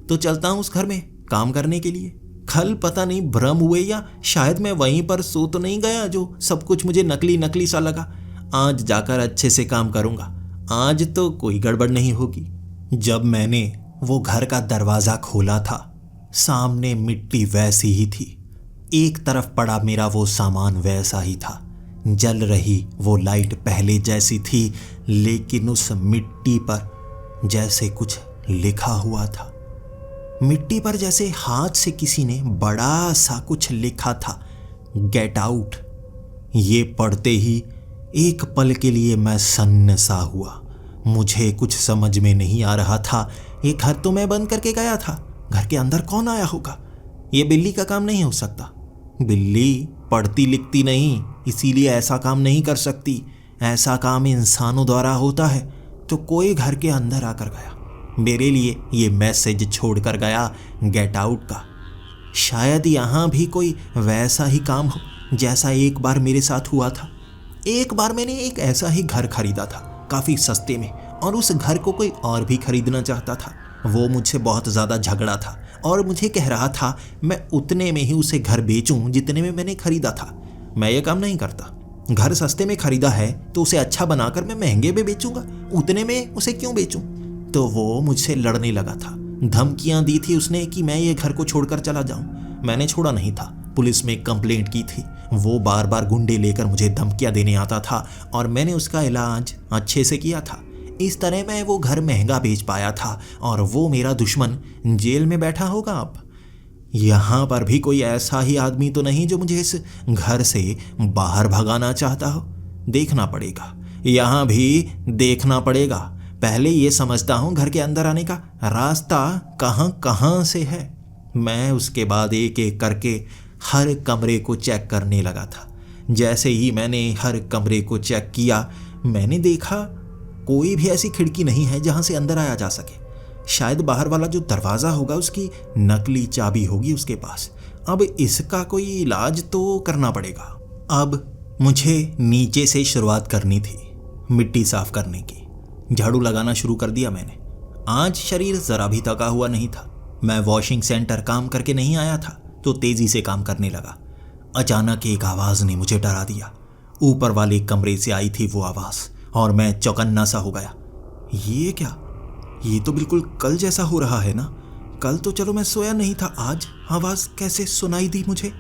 [SPEAKER 1] तो चलता हूँ उस घर में काम करने के लिए। कल पता नहीं भ्रम हुए या शायद मैं वहीं पर सो तो नहीं गया जो सब कुछ मुझे नकली नकली सा लगा। आज जाकर अच्छे से काम करूँगा, आज तो कोई गड़बड़ नहीं होगी। जब मैंने वो घर का दरवाज़ा खोला था, सामने मिट्टी वैसी ही थी, एक तरफ पड़ा मेरा वो सामान वैसा ही था, जल रही वो लाइट पहले जैसी थी, लेकिन उस मिट्टी पर जैसे कुछ लिखा हुआ था। मिट्टी पर जैसे हाथ से किसी ने बड़ा सा कुछ लिखा था, गेट आउट। ये पढ़ते ही एक पल के लिए मैं सन्न सा हुआ। मुझे कुछ समझ में नहीं आ रहा था। ये घर तो मैं बंद करके गया था, घर के अंदर कौन आया होगा? ये बिल्ली का काम नहीं हो सकता, बिल्ली पढ़ती लिखती नहीं, इसीलिए ऐसा काम नहीं कर सकती। ऐसा काम इंसानों द्वारा होता है, तो कोई घर के अंदर आकर गया, मेरे लिए ये मैसेज छोड़कर गया गेट आउट का। शायद यहाँ भी कोई वैसा ही काम हो जैसा एक बार मेरे साथ हुआ था। एक बार मैंने एक ऐसा ही घर खरीदा था काफ़ी सस्ते में, और उस घर को कोई और भी खरीदना चाहता था। वो मुझसे बहुत ज़्यादा झगड़ा था और मुझे कह रहा था मैं उतने में ही उसे घर बेचूं जितने में मैंने खरीदा था। मैं ये काम नहीं करता, घर सस्ते में खरीदा है तो उसे अच्छा बनाकर मैं महंगे में बेचूंगा, उतने में उसे क्यों बेचूं? तो वो मुझसे लड़ने लगा था, धमकियां दी थी उसने कि मैं ये घर को छोड़कर चला जाऊं। मैंने छोड़ा नहीं था, पुलिस में कंप्लेंट की थी। वो बार बार गुंडे लेकर मुझे धमकियां देने आता था और मैंने उसका इलाज अच्छे से किया था। इस तरह मैं वो घर महंगा बेच पाया था और वो मेरा दुश्मन जेल में बैठा होगा अब। यहाँ पर भी कोई ऐसा ही आदमी तो नहीं जो मुझे इस घर से बाहर भगाना चाहता हो? देखना पड़ेगा, यहाँ भी देखना पड़ेगा। पहले ये समझता हूँ घर के अंदर आने का रास्ता कहाँ कहाँ से है। मैं उसके बाद एक एक करके हर कमरे को चेक करने लगा था। जैसे ही मैंने हर कमरे को चेक किया, मैंने देखा कोई भी ऐसी खिड़की नहीं है जहाँ से अंदर आया जा सके। शायद बाहर वाला जो दरवाज़ा होगा उसकी नकली चाबी होगी उसके पास। अब इसका कोई इलाज तो करना पड़ेगा। अब मुझे नीचे से शुरुआत करनी थी, मिट्टी साफ करने की। झाड़ू लगाना शुरू कर दिया मैंने। आज शरीर ज़रा भी थका हुआ नहीं था। मैं वॉशिंग सेंटर काम करके नहीं आया था तो तेज़ी से काम करने लगा। अचानक एक आवाज़ ने मुझे डरा दिया। ऊपर वाले कमरे से आई थी वो आवाज़ और मैं चौकन्ना सा हो गया। ये क्या? ये तो बिल्कुल कल जैसा हो रहा है ना। कल तो चलो मैं सोया नहीं था, आज आवाज़ कैसे सुनाई दी मुझे?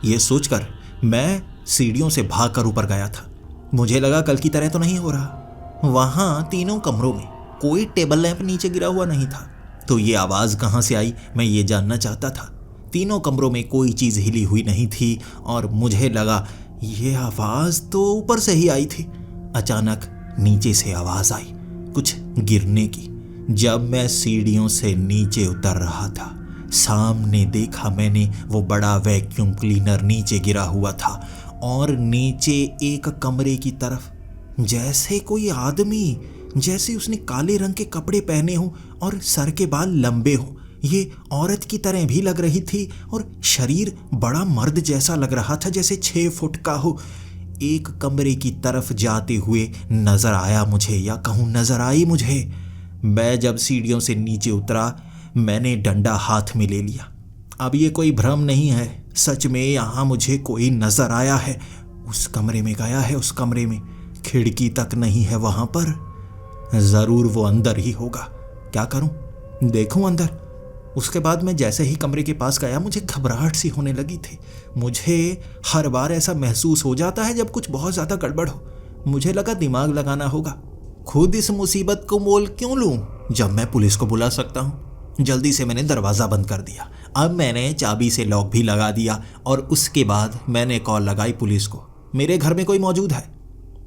[SPEAKER 1] ये सोचकर मैं सीढ़ियों से भागकर ऊपर गया था। मुझे लगा कल की तरह तो नहीं हो रहा। वहाँ तीनों कमरों में कोई टेबल लैंप नीचे गिरा हुआ नहीं था। तो ये आवाज़ कहाँ से आई, मैं ये जानना चाहता था। तीनों कमरों में कोई चीज़ हिली हुई नहीं थी और मुझे लगा ये आवाज़ तो ऊपर से ही आई थी। अचानक नीचे से आवाज़ आई कुछ गिरने की। जब मैं सीढ़ियों से नीचे उतर रहा था, सामने देखा मैंने वो बड़ा वैक्यूम क्लीनर नीचे गिरा हुआ था और नीचे एक कमरे की तरफ जैसे कोई आदमी, जैसे उसने काले रंग के कपड़े पहने हों और सर के बाल लंबे हों। ये औरत की तरह भी लग रही थी और शरीर बड़ा मर्द जैसा लग रहा था, जैसे 6 फुट का हो। एक कमरे की तरफ जाते हुए नजर आया मुझे, या कहूँ नजर आई मुझे। मैं जब सीढ़ियों से नीचे उतरा, मैंने डंडा हाथ में ले लिया। अब ये कोई भ्रम नहीं है, सच में यहाँ मुझे कोई नजर आया है। उस कमरे में गया है, उस कमरे में खिड़की तक नहीं है वहाँ पर। ज़रूर वो अंदर ही होगा। क्या करूँ, देखूँ अंदर? उसके बाद मैं जैसे ही कमरे के पास गया, मुझे घबराहट सी होने लगी थी। मुझे हर बार ऐसा महसूस हो जाता है जब कुछ बहुत ज़्यादा गड़बड़ हो। मुझे लगा दिमाग लगाना होगा, खुद इस मुसीबत को मोल क्यों लूँ जब मैं पुलिस को बुला सकता हूँ। जल्दी से मैंने दरवाज़ा बंद कर दिया। अब मैंने चाबी से लॉक भी लगा दिया और उसके बाद मैंने कॉल लगाई पुलिस को। मेरे घर में कोई मौजूद है।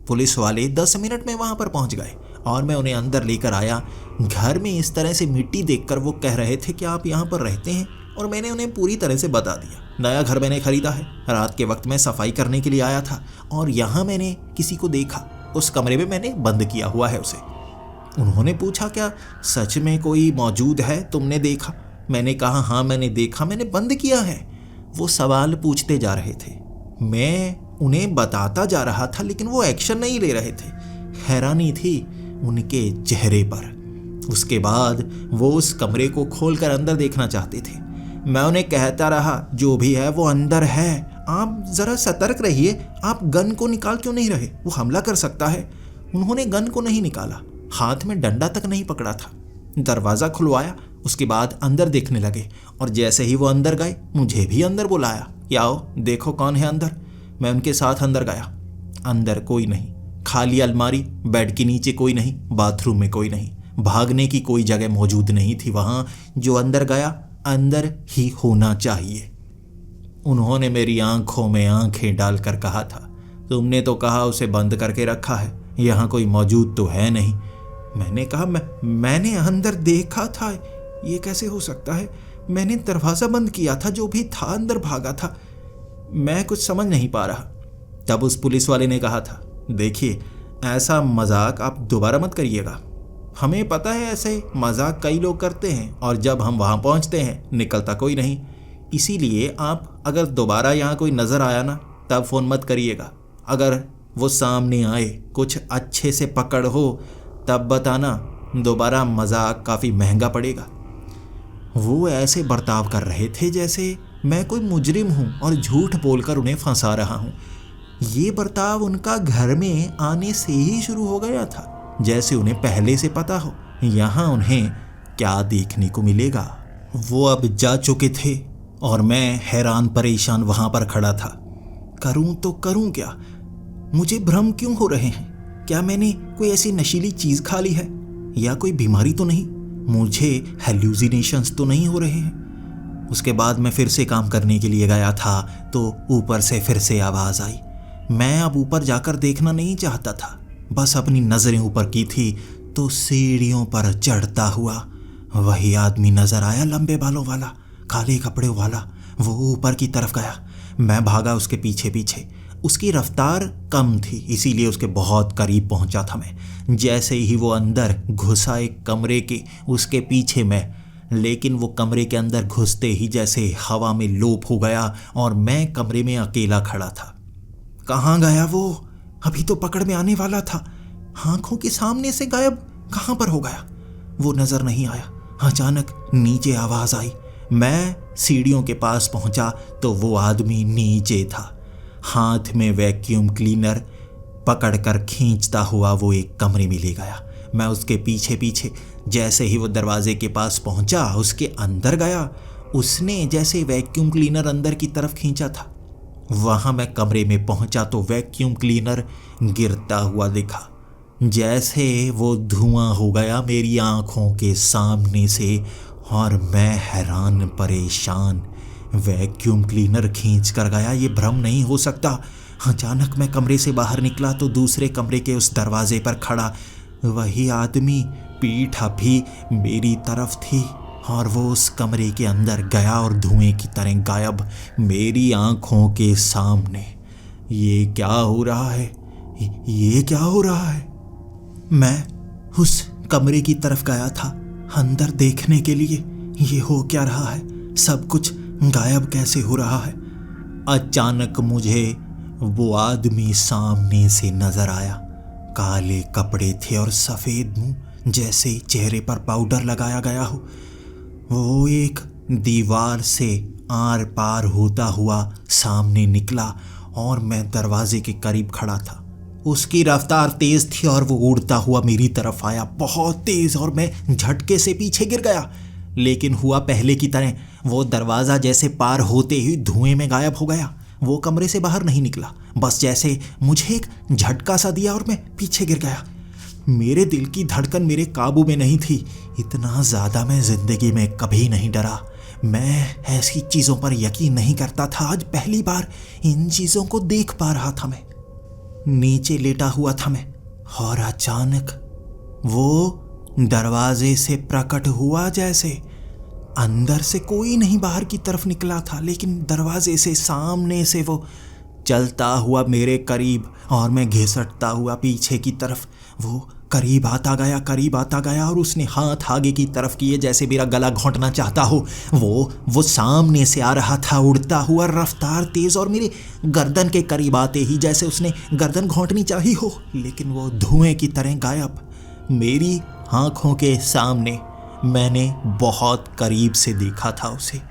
[SPEAKER 1] पुलिस वाले 10 मिनट में वहाँ पर पहुँच गए और मैं उन्हें अंदर लेकर आया। घर में इस तरह से मिट्टी देखकर वो कह रहे थे कि आप यहाँ पर रहते हैं, और मैंने उन्हें पूरी तरह से बता दिया। नया घर मैंने खरीदा है, रात के वक्त मैं सफाई करने के लिए आया था और यहाँ मैंने किसी को देखा। उस कमरे में मैंने बंद किया हुआ है उसे। उन्होंने पूछा क्या सच में कोई मौजूद है, तुमने देखा? मैंने कहा हाँ मैंने देखा, मैंने बंद किया है। वो सवाल पूछते जा रहे थे, मैं उन्हें बताता जा रहा था, लेकिन वो एक्शन नहीं ले रहे थे। हैरानी थी उनके चेहरे पर। उसके बाद वो उस कमरे को खोलकर अंदर देखना चाहते थे। मैं उन्हें कहता रहा जो भी है वो अंदर है, आप ज़रा सतर्क रहिए। आप गन को निकाल क्यों नहीं रहे, वो हमला कर सकता है। उन्होंने गन को नहीं निकाला, हाथ में डंडा तक नहीं पकड़ा था। दरवाज़ा खुलवाया, उसके बाद अंदर देखने लगे और जैसे ही वो अंदर गए, मुझे भी अंदर बुलाया कि आओ देखो कौन है अंदर। मैं उनके साथ अंदर गया। अंदर कोई नहीं, खाली अलमारी, बेड के नीचे कोई नहीं, बाथरूम में कोई नहीं, भागने की कोई जगह मौजूद नहीं थी वहाँ। जो अंदर गया अंदर ही होना चाहिए। उन्होंने मेरी आंखों में आंखें डालकर कहा था, तुमने तो कहा उसे बंद करके रखा है, यहाँ कोई मौजूद तो है नहीं। मैंने कहा मैंने अंदर देखा था, ये कैसे हो सकता है? मैंने दरवाज़ा बंद किया था, जो भी था अंदर भागा था। मैं कुछ समझ नहीं पा रहा। तब उस पुलिस वाले ने कहा था, देखिए ऐसा मजाक आप दोबारा मत करिएगा। हमें पता है ऐसे मजाक कई लोग करते हैं और जब हम वहाँ पहुँचते हैं निकलता कोई नहीं। इसीलिए आप अगर दोबारा यहाँ कोई नज़र आया ना, तब फ़ोन मत करिएगा। अगर वो सामने आए, कुछ अच्छे से पकड़ हो, तब बताना, दोबारा मजाक काफ़ी महंगा पड़ेगा। वो ऐसे बर्ताव कर रहे थे जैसे मैं कोई मुजरिम हूँ और झूठ बोलकर उन्हें फंसा रहा हूँ। ये बर्ताव उनका घर में आने से ही शुरू हो गया था, जैसे उन्हें पहले से पता हो यहाँ उन्हें क्या देखने को मिलेगा। वो अब जा चुके थे और मैं हैरान परेशान वहाँ पर खड़ा था। करूँ तो करूँ क्या? मुझे भ्रम क्यों हो रहे हैं? क्या मैंने कोई ऐसी नशीली चीज़ खा ली है या कोई बीमारी तो नहीं? मुझे हेल्यूसिनेशंस तो नहीं हो रहे हैं? उसके बाद मैं फिर से काम करने के लिए गया था तो ऊपर से फिर से आवाज़ आई। मैं अब ऊपर जाकर देखना नहीं चाहता था, बस अपनी नज़रें ऊपर की थी तो सीढ़ियों पर चढ़ता हुआ वही आदमी नज़र आया, लंबे बालों वाला, काले कपड़े वाला। वो ऊपर की तरफ गया। मैं भागा उसके पीछे पीछे। उसकी रफ्तार कम थी, इसीलिए उसके बहुत करीब पहुंचा था मैं। जैसे ही वो अंदर घुसा एक कमरे के, उसके पीछे मैं, लेकिन वो कमरे के अंदर घुसते ही जैसे हवा में लोप हो गया और मैं कमरे में अकेला खड़ा था। कहाँ गया वो? अभी तो पकड़ में आने वाला था। आंखों के सामने से गायब कहाँ पर हो गया? वो नजर नहीं आया। अचानक नीचे आवाज आई। मैं सीढ़ियों के पास पहुंचा तो वो आदमी नीचे था, हाथ में वैक्यूम क्लीनर पकड़कर खींचता हुआ वो एक कमरे में ले गया। मैं उसके पीछे पीछे। जैसे ही वो दरवाजे के पास पहुंचा, उसके अंदर गया। उसने जैसे वैक्यूम क्लीनर अंदर की तरफ खींचा था, वहां मैं कमरे में पहुंचा तो वैक्यूम क्लीनर गिरता हुआ दिखा। जैसे वो धुआं हो गया मेरी आंखों के सामने से और मैं हैरान परेशान। वैक्यूम क्लीनर खींच कर गया, ये भ्रम नहीं हो सकता। अचानक मैं कमरे से बाहर निकला तो दूसरे कमरे के उस दरवाजे पर खड़ा वही आदमी पीठ अभी मेरी तरफ थी और वो उस कमरे के अंदर गया और धुएं की तरह गायब मेरी आंखों के सामने। ये क्या हो रहा है? ये क्या हो रहा है? मैं उस कमरे की तरफ गया था अंदर देखने के लिए, ये हो क्या रहा है? सब कुछ गायब कैसे हो रहा है? अचानक मुझे वो आदमी सामने से नजर आया। काले कपड़े थे और सफेद मुंह, जैसे चेहरे पर पाउडर लगाया गया हो। वो एक दीवार से आर पार होता हुआ सामने निकला और मैं दरवाजे के करीब खड़ा था। उसकी रफ्तार तेज थी और वो उड़ता हुआ मेरी तरफ आया, बहुत तेज, और मैं झटके से पीछे गिर गया। लेकिन हुआ पहले की तरह, वो दरवाज़ा जैसे पार होते ही धुएं में गायब हो गया। वो कमरे से बाहर नहीं निकला, बस जैसे मुझे एक झटका सा दिया और मैं पीछे गिर गया। मेरे दिल की धड़कन मेरे काबू में नहीं थी। इतना ज़्यादा मैं ज़िंदगी में कभी नहीं डरा। मैं ऐसी चीज़ों पर यकीन नहीं करता था। आज पहली बार इन चीज़ों को देख पा रहा था। मैं नीचे लेटा हुआ था मैं, और अचानक वो दरवाजे से प्रकट हुआ। जैसे अंदर से कोई नहीं बाहर की तरफ निकला था, लेकिन दरवाजे से सामने से वो चलता हुआ मेरे करीब और मैं घिसटता हुआ पीछे की तरफ। वो करीब आता गया और उसने हाथ आगे की तरफ किए जैसे मेरा गला घोंटना चाहता हो। वो सामने से आ रहा था, उड़ता हुआ, रफ्तार तेज, और मेरे गर्दन के करीब आते ही जैसे उसने गर्दन घोंटनी चाही हो, लेकिन वो धुएं की तरह गायब मेरी आंखों के सामने। मैंने बहुत करीब से देखा था उसे।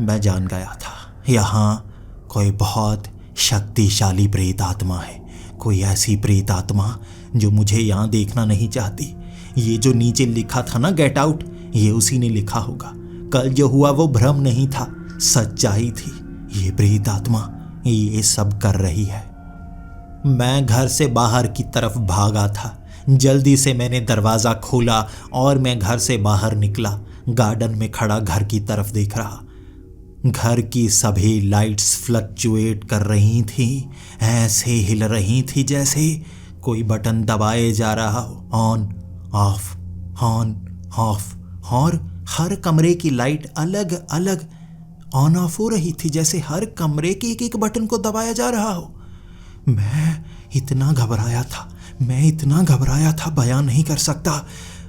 [SPEAKER 1] मैं जान गया था यहाँ कोई बहुत शक्तिशाली प्रेत आत्मा है, कोई ऐसी प्रेत आत्मा जो मुझे यहाँ देखना नहीं चाहती। ये जो नीचे लिखा था ना, गेट आउट, ये उसी ने लिखा होगा। कल जो हुआ वो भ्रम नहीं था, सच्चाई थी। ये प्रेत आत्मा ये सब कर रही है। मैं घर से बाहर की तरफ भागा था। जल्दी से मैंने दरवाज़ा खोला और मैं घर से बाहर निकला। गार्डन में खड़ा घर की तरफ देख रहा। घर की सभी लाइट्स फ्लक्चुएट कर रही थी, ऐसे हिल रही थी जैसे कोई बटन दबाए जा रहा हो। ऑन ऑफ, ऑन ऑफ, और हर कमरे की लाइट अलग अलग ऑन ऑफ हो रही थी, जैसे हर कमरे के एक एक बटन को दबाया जा रहा हो। मैं इतना घबराया था बयान नहीं कर सकता।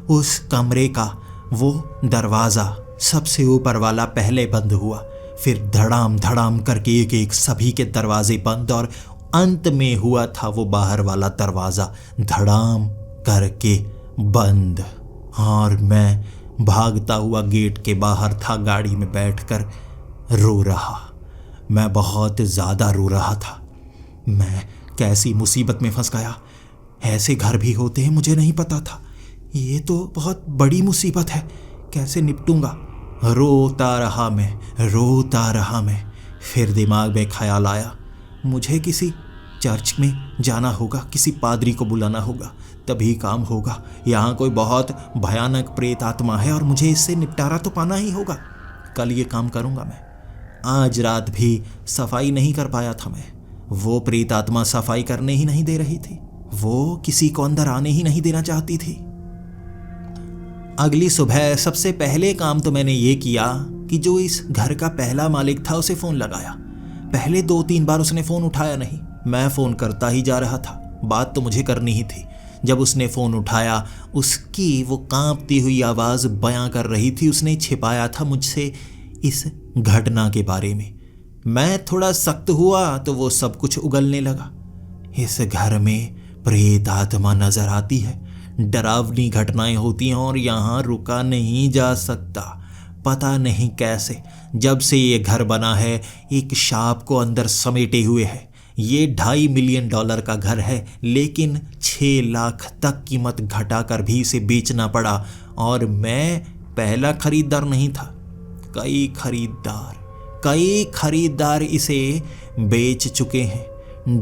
[SPEAKER 1] उस कमरे का वो दरवाज़ा सबसे ऊपर वाला पहले बंद हुआ, फिर धड़ाम धड़ाम करके एक एक सभी के दरवाजे बंद, और अंत में हुआ था वो बाहर वाला दरवाज़ा धड़ाम करके बंद। और मैं भागता हुआ गेट के बाहर था, गाड़ी में बैठकर रो रहा। मैं बहुत ज़्यादा रो रहा था। मैं कैसी मुसीबत में फंस गया। ऐसे घर भी होते हैं, मुझे नहीं पता था। ये तो बहुत बड़ी मुसीबत है, कैसे निपटूंगा। रोता रहा मैं। फिर दिमाग में ख्याल आया, मुझे किसी चर्च में जाना होगा, किसी पादरी को बुलाना होगा, तभी काम होगा। यहाँ कोई बहुत भयानक प्रेत आत्मा है और मुझे इससे निपटारा तो पाना ही होगा। कल ये काम करूँगा मैं। आज रात भी सफाई नहीं कर पाया था मैं। वो प्रेत आत्मा सफाई करने ही नहीं दे रही थी, वो किसी को अंदर आने ही नहीं देना चाहती थी। अगली सुबह सबसे पहले काम तो मैंने ये किया कि जो इस घर का पहला मालिक था उसे फ़ोन लगाया। पहले 2-3 बार उसने फ़ोन उठाया नहीं, मैं फ़ोन करता ही जा रहा था, बात तो मुझे करनी ही थी। जब उसने फ़ोन उठाया, उसकी वो कांपती हुई आवाज़ बयां कर रही थी, उसने छिपाया था मुझसे इस घटना के बारे में। मैं थोड़ा सख्त हुआ तो वो सब कुछ उगलने लगा। इस घर में प्रेत आत्मा नजर आती है, डरावनी घटनाएं होती हैं और यहाँ रुका नहीं जा सकता। पता नहीं कैसे जब से ये घर बना है एक शाप को अंदर समेटे हुए है। ये $2.5 मिलियन का घर है, लेकिन 6 लाख तक कीमत घटाकर भी इसे बेचना पड़ा और मैं पहला खरीदार नहीं था। कई खरीदार इसे बेच चुके हैं।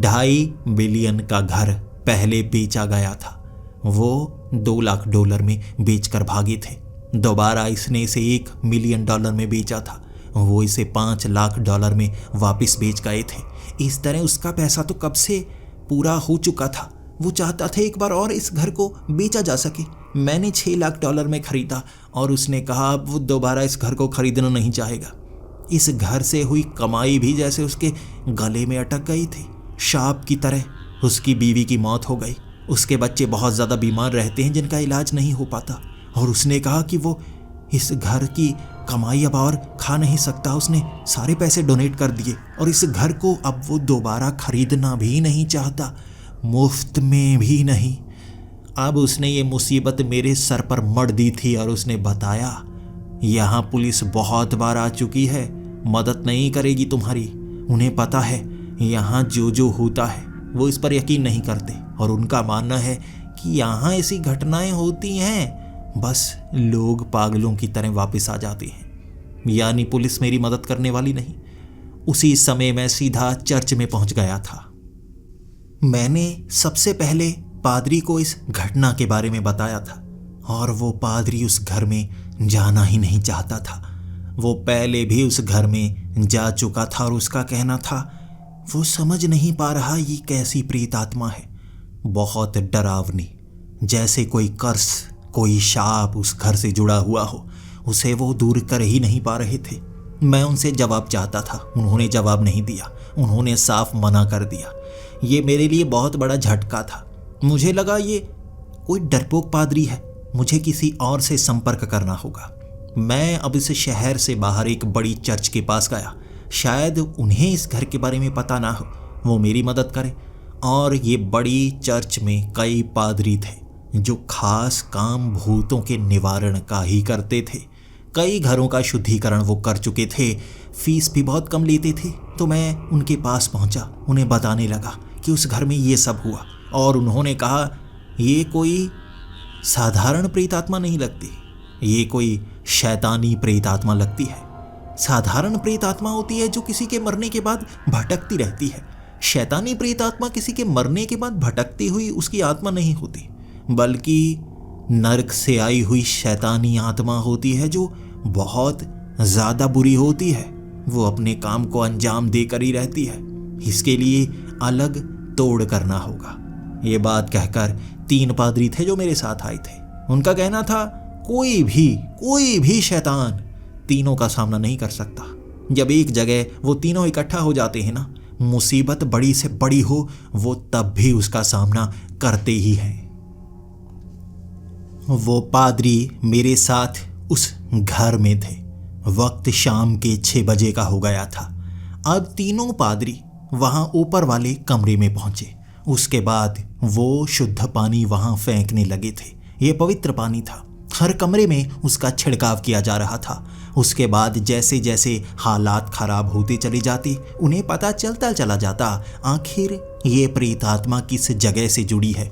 [SPEAKER 1] $2.5 मिलियन का घर पहले बेचा गया था, वो $2 लाख में बेचकर भागे थे। दोबारा इसने इसे $1 मिलियन में बेचा था, वो इसे $5 लाख में वापस बेच गए थे। इस तरह उसका पैसा तो कब से पूरा हो चुका था। वो चाहता था एक बार और इस घर को बेचा जा सके। मैंने $6 लाख में खरीदा और उसने कहा अब वो दोबारा इस घर को खरीदना नहीं चाहेगा। इस घर से हुई कमाई भी जैसे उसके गले में अटक गई थी। शाप की तरह उसकी बीवी की मौत हो गई। उसके बच्चे बहुत ज़्यादा बीमार रहते हैं जिनका इलाज नहीं हो पाता, और उसने कहा कि वो इस घर की कमाई अब और खा नहीं सकता। उसने सारे पैसे डोनेट कर दिए और इस घर को अब वो दोबारा खरीदना भी नहीं चाहता, मुफ्त में भी नहीं। अब उसने ये मुसीबत मेरे सर पर मढ़ दी थी और उसने बताया यहाँ पुलिस बहुत बार आ चुकी है, मदद नहीं करेगी तुम्हारी। उन्हें पता है यहाँ जो जो होता है वो इस पर यकीन नहीं करते और उनका मानना है कि यहाँ ऐसी घटनाएं होती हैं, बस लोग पागलों की तरह वापस आ जाते हैं। यानी पुलिस मेरी मदद करने वाली नहीं। उसी समय मैं सीधा चर्च में पहुंच गया था। मैंने सबसे पहले पादरी को इस घटना के बारे में बताया था और वो पादरी उस घर में जाना ही नहीं चाहता था। वो पहले भी उस घर में जा चुका था और उसका कहना था वो समझ नहीं पा रहा ये कैसी प्रेत आत्मा है, बहुत डरावनी, जैसे कोई कर्स, कोई शाप उस घर से जुड़ा हुआ हो। उसे वो दूर कर ही नहीं पा रहे थे। मैं उनसे जवाब चाहता था, उन्होंने जवाब नहीं दिया, उन्होंने साफ मना कर दिया। ये मेरे लिए बहुत बड़ा झटका था। मुझे लगा ये कोई डरपोक पादरी है, मुझे किसी और से संपर्क करना होगा। मैं अब इस शहर से बाहर एक बड़ी चर्च के पास गया। शायद उन्हें इस घर के बारे में पता ना हो, वो मेरी मदद करें। और ये बड़ी चर्च में कई पादरी थे जो खास काम भूतों के निवारण का ही करते थे। कई घरों का शुद्धिकरण वो कर चुके थे, फीस भी बहुत कम लेते थे। तो मैं उनके पास पहुंचा, उन्हें बताने लगा कि उस घर में ये सब हुआ, और उन्होंने कहा ये कोई साधारण प्रेत आत्मा नहीं लगती, ये कोई शैतानी प्रेत आत्मा लगती है। साधारण प्रेत आत्मा होती है जो किसी के मरने के बाद भटकती रहती है। शैतानी प्रेत आत्मा किसी के मरने के बाद भटकती हुई उसकी आत्मा नहीं होती, बल्कि नरक से आई हुई शैतानी आत्मा होती है जो बहुत ज़्यादा बुरी होती है। वो अपने काम को अंजाम देकर ही रहती है। इसके लिए अलग तोड़ करना होगा। ये बात कहकर 3 पादरी थे जो मेरे साथ आए थे। उनका कहना था कोई भी शैतान तीनों का सामना नहीं कर सकता। जब एक जगह वो तीनों इकट्ठा हो जाते हैं ना, मुसीबत बड़ी से बड़ी हो, वो तब भी उसका सामना करते ही हैं। वो पादरी मेरे साथ उस घर में थे। वक्त शाम के 6 बजे का हो गया था। अब तीनों पादरी वहां ऊपर वाले कमरे में पहुंचे। उसके बाद वो शुद्ध पानी वहां फेंकने लगे थे। ये पवित्र पानी था। हर कमरे में उसका छिड़काव किया जा रहा था। उसके बाद जैसे जैसे हालात खराब होते चले जाते, उन्हें पता चलता चला जाता आखिर ये प्रेत आत्मा किस जगह से जुड़ी है।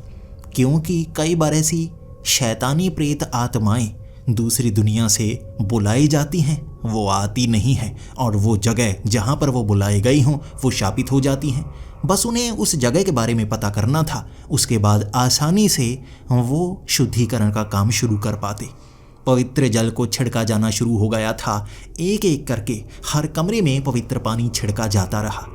[SPEAKER 1] क्योंकि कई बार ऐसी शैतानी प्रेत आत्माएं दूसरी दुनिया से बुलाई जाती हैं, वो आती नहीं हैं, और वो जगह जहाँ पर वो बुलाई गई हों वो शापित हो जाती हैं। बस उन्हें उस जगह के बारे में पता करना था। उसके बाद आसानी से वो शुद्धिकरण का काम शुरू कर पाते। पवित्र जल को छिड़का जाना शुरू हो गया था। एक एक करके हर कमरे में पवित्र पानी छिड़का जाता रहा।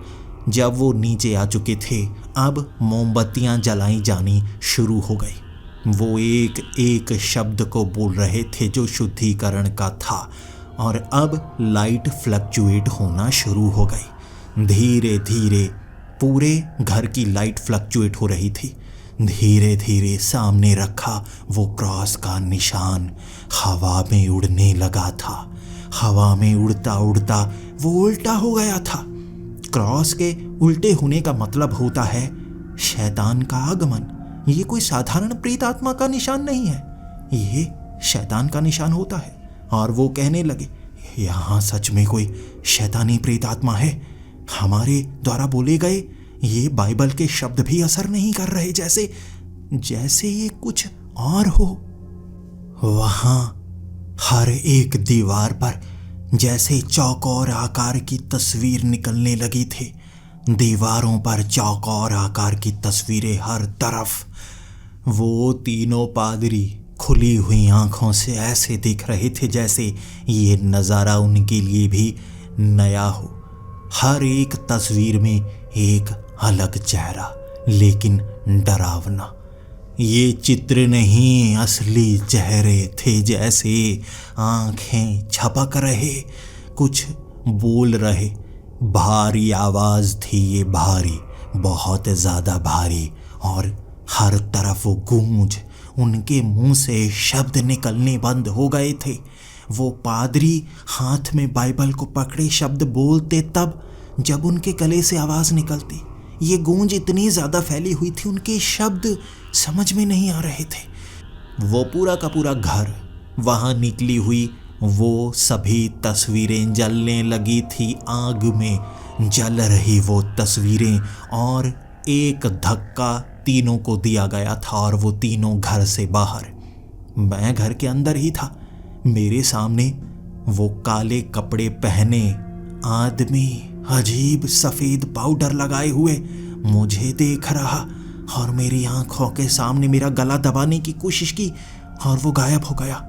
[SPEAKER 1] जब वो नीचे आ चुके थे, अब मोमबत्तियां जलाई जानी शुरू हो गई। वो एक एक शब्द को बोल रहे थे जो शुद्धिकरण का था, और अब लाइट फ्लक्चुएट होना शुरू हो गई। धीरे धीरे पूरे घर की लाइट फ्लक्चुएट हो रही थी। धीरे धीरे सामने रखा वो क्रॉस का निशान हवा में उड़ने लगा था। हवा में उड़ता उड़ता वो उल्टा हो गया था। क्रॉस के उल्टे होने का मतलब होता है शैतान का आगमन। ये कोई साधारण प्रेत आत्मा का निशान नहीं है, ये शैतान का निशान होता है। और वो कहने लगे, यहाँ सच में कोई शैतानी प्रेत आत्मा है। हमारे द्वारा बोले गए ये बाइबल के शब्द भी असर नहीं कर रहे, जैसे ये कुछ और हो। वहां हर एक दीवार पर जैसे चौकोर आकार की तस्वीर निकलने लगी थी। दीवारों पर चौकोर आकार की तस्वीरें हर तरफ। वो तीनों पादरी खुली हुई आंखों से ऐसे दिख रहे थे जैसे ये नज़ारा उनके लिए भी नया हो। हर एक तस्वीर में एक अलग चेहरा, लेकिन डरावना। ये चित्र नहीं, असली चेहरे थे। जैसे आंखें झपक रहे, कुछ बोल रहे। भारी आवाज थी ये, भारी, बहुत ज़्यादा भारी। और हर तरफ वो गूंज। उनके मुंह से शब्द निकलने बंद हो गए थे। वो पादरी हाथ में बाइबल को पकड़े शब्द बोलते तब जब उनके गले से आवाज़ निकलती। ये गूंज इतनी ज़्यादा फैली हुई थी, उनके शब्द समझ में नहीं आ रहे थे। वो पूरा का पूरा घर, वहाँ निकली हुई वो सभी तस्वीरें जलने लगी थी। आग में जल रही वो तस्वीरें, और एक धक्का तीनों को दिया गया था और वो तीनों घर से बाहर। मैं घर के अंदर ही था। मेरे सामने वो काले कपड़े पहने आदमी, अजीब सफ़ेद पाउडर लगाए हुए, मुझे देख रहा और मेरी आंखों के सामने मेरा गला दबाने की कोशिश की, और वो गायब हो गया।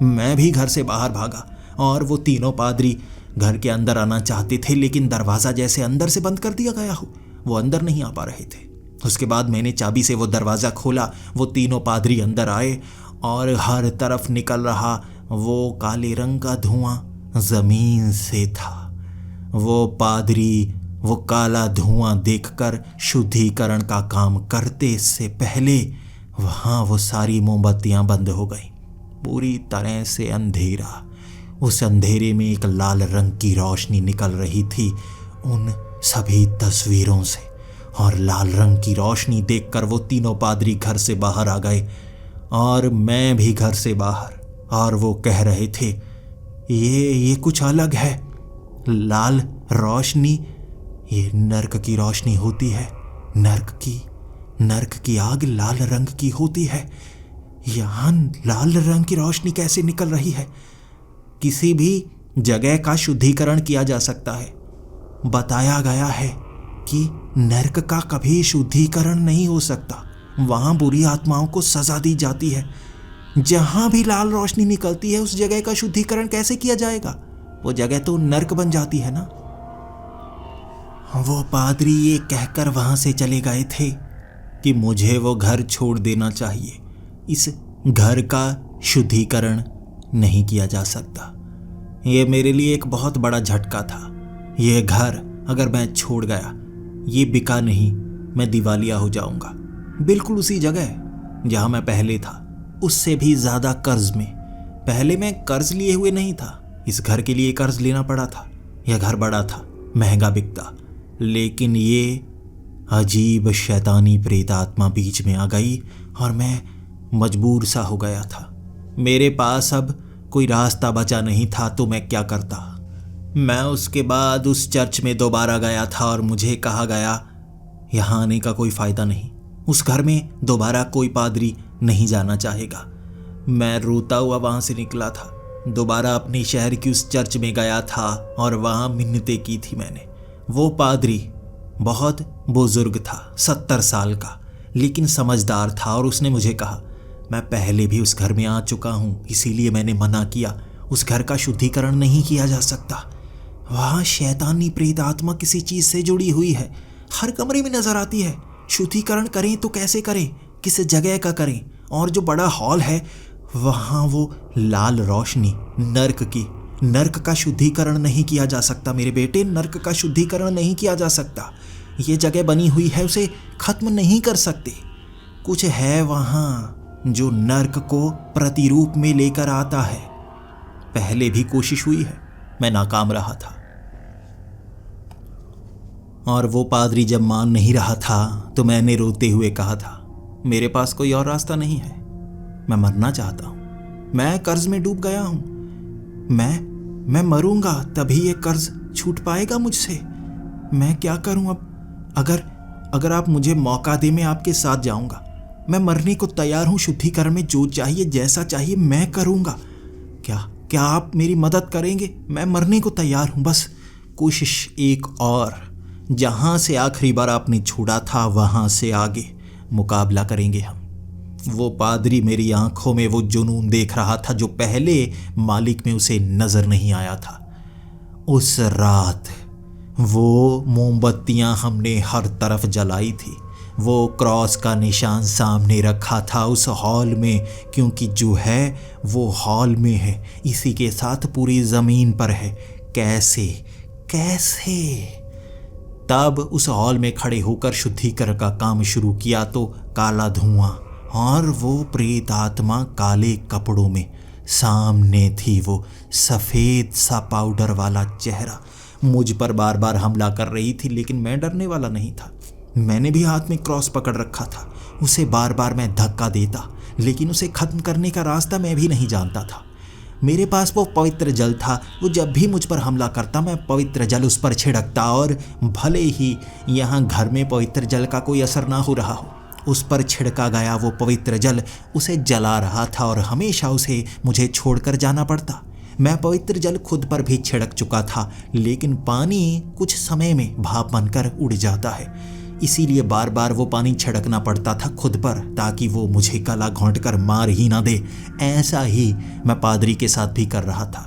[SPEAKER 1] मैं भी घर से बाहर भागा, और वो तीनों पादरी घर के अंदर आना चाहते थे, लेकिन दरवाज़ा जैसे अंदर से बंद कर दिया गया हो, वो अंदर नहीं आ पा रहे थे। उसके बाद मैंने चाबी से वो दरवाज़ा खोला। वो तीनों पादरी अंदर आए, और हर तरफ निकल रहा वो काले रंग का धुआं ज़मीन से था। वो पादरी वो काला धुआं देखकर शुद्धिकरण का काम करते से पहले वहाँ वो सारी मोमबत्तियाँ बंद हो गईं। पूरी तरह से अंधेरा। उस अंधेरे में एक लाल रंग की रोशनी निकल रही थी उन सभी तस्वीरों से, और लाल रंग की रोशनी देखकर वो तीनों पादरी घर से बाहर आ गए, और मैं भी घर से बाहर। और वो कह रहे थे, ये कुछ अलग है। लाल रोशनी, ये नर्क की रोशनी होती है। नर्क की आग लाल रंग की होती है। यहाँ लाल रंग की रोशनी कैसे निकल रही है? किसी भी जगह का शुद्धिकरण किया जा सकता है। बताया गया है कि नर्क का कभी शुद्धिकरण नहीं हो सकता। वहाँ बुरी आत्माओं को सजा दी जाती है। जहाँ भी लाल रोशनी निकलती है उस जगह का शुद्धिकरण कैसे किया जाएगा? वो जगह तो नर्क बन जाती है ना। वो पादरी ये कहकर वहाँ से चले गए थे कि मुझे वो घर छोड़ देना चाहिए। इस घर का शुद्धिकरण नहीं किया जा सकता। ये मेरे लिए एक बहुत बड़ा झटका था। ये घर अगर मैं छोड़ गया, ये बिका नहीं, मैं दिवालिया हो जाऊंगा। बिल्कुल उसी जगह जहाँ मैं पहले था, उससे भी ज़्यादा कर्ज में। पहले मैं कर्ज लिए हुए नहीं था, इस घर के लिए कर्ज लेना पड़ा था। यह घर बड़ा था, महंगा बिकता, लेकिन ये अजीब शैतानी प्रेत आत्मा बीच में आ गई और मैं मजबूर सा हो गया था। मेरे पास अब कोई रास्ता बचा नहीं था, तो मैं क्या करता। मैं उसके बाद उस चर्च में दोबारा गया था और मुझे कहा गया यहाँ आने का कोई फ़ायदा नहीं, उस घर में दोबारा कोई पादरी नहीं जाना चाहेगा। मैं रोता हुआ वहाँ से निकला था। दोबारा अपने शहर की उस चर्च में गया था और वहाँ मिन्नतें की थी मैंने। वो पादरी बहुत बुजुर्ग था, 70 साल का, लेकिन समझदार था, और उसने मुझे कहा, मैं पहले भी उस घर में आ चुका हूं, इसीलिए मैंने मना किया। उस घर का शुद्धिकरण नहीं किया जा सकता। वहां शैतानी प्रेत आत्मा किसी चीज से जुड़ी हुई है, हर कमरे में नजर आती है। शुद्धिकरण करें तो कैसे करें, किस जगह का करें? और जो बड़ा हॉल है वहां वो लाल रोशनी नर्क की, नर्क का शुद्धिकरण नहीं किया जा सकता मेरे बेटे, नर्क का शुद्धिकरण नहीं किया जा सकता। ये जगह बनी हुई है, उसे खत्म नहीं कर सकते। कुछ है वहां जो नर्क को प्रतिरूप में लेकर आता है। पहले भी कोशिश हुई है, मैं नाकाम रहा था। और वो पादरी जब मान नहीं रहा था तो मैंने रोते हुए कहा था, मेरे पास कोई और रास्ता नहीं है, मैं मरना चाहता हूं, मैं कर्ज में डूब गया हूं, मैं मरूंगा तभी ये कर्ज छूट पाएगा मुझसे। मैं क्या करूं अब? अगर आप मुझे मौका दे मैं आपके साथ जाऊंगा। मैं मरने को तैयार हूं, शुद्धिकरण में जो चाहिए जैसा चाहिए मैं करूंगा। क्या आप मेरी मदद करेंगे? मैं मरने को तैयार हूं, बस कोशिश एक और। जहां से आखिरी बार आपने छोड़ा था वहां से आगे मुकाबला करेंगे हम। वो पादरी मेरी आंखों में वो जुनून देख रहा था जो पहले मालिक में उसे नजर नहीं आया था। उस रात वो मोमबत्तियां हमने हर तरफ जलाई थी, वो क्रॉस का निशान सामने रखा था उस हॉल में, क्योंकि जो है वो हॉल में है, इसी के साथ पूरी जमीन पर है। कैसे तब उस हॉल में खड़े होकर शुद्धिकरण का काम शुरू किया तो काला धुआं और वो प्रेत आत्मा काले कपड़ों में सामने थी। वो सफेद सा पाउडर वाला चेहरा मुझ पर बार बार हमला कर रही थी, लेकिन मैं डरने वाला नहीं था। मैंने भी हाथ में क्रॉस पकड़ रखा था। उसे बार बार मैं धक्का देता, लेकिन उसे खत्म करने का रास्ता मैं भी नहीं जानता था। मेरे पास वो पवित्र जल था, वो जब भी मुझ पर हमला करता मैं पवित्र जल उस पर छिड़कता, और भले ही यहाँ घर में पवित्र जल का कोई असर ना हो रहा हो, उस पर छिड़का गया वो पवित्र जल उसे जला रहा था और हमेशा उसे मुझे छोड़कर जाना पड़ता। मैं पवित्र जल खुद पर भी छिड़क चुका था, लेकिन पानी कुछ समय में भाप बनकर उड़ जाता है, इसीलिए बार बार वो पानी छिड़कना पड़ता था खुद पर, ताकि वो मुझे गला घोंटकर मार ही ना दे। ऐसा ही मैं पादरी के साथ भी कर रहा था।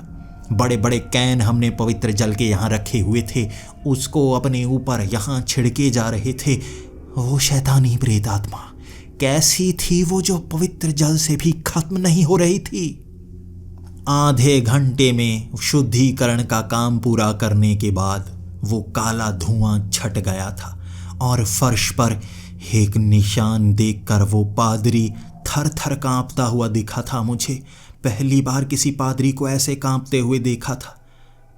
[SPEAKER 1] बड़े बड़े कैन हमने पवित्र जल के यहाँ रखे हुए थे, उसको अपने ऊपर यहाँ छिड़के जा रहे थे। वो शैतानी प्रेत आत्मा कैसी थी वो, जो पवित्र जल से भी खत्म नहीं हो रही थी। आधे घंटे में शुद्धिकरण का काम पूरा करने के बाद वो काला धुआं छट गया था और फर्श पर एक निशान देखकर वो पादरी थर थर कांपता हुआ दिखा था मुझे। पहली बार किसी पादरी को ऐसे कांपते हुए देखा था।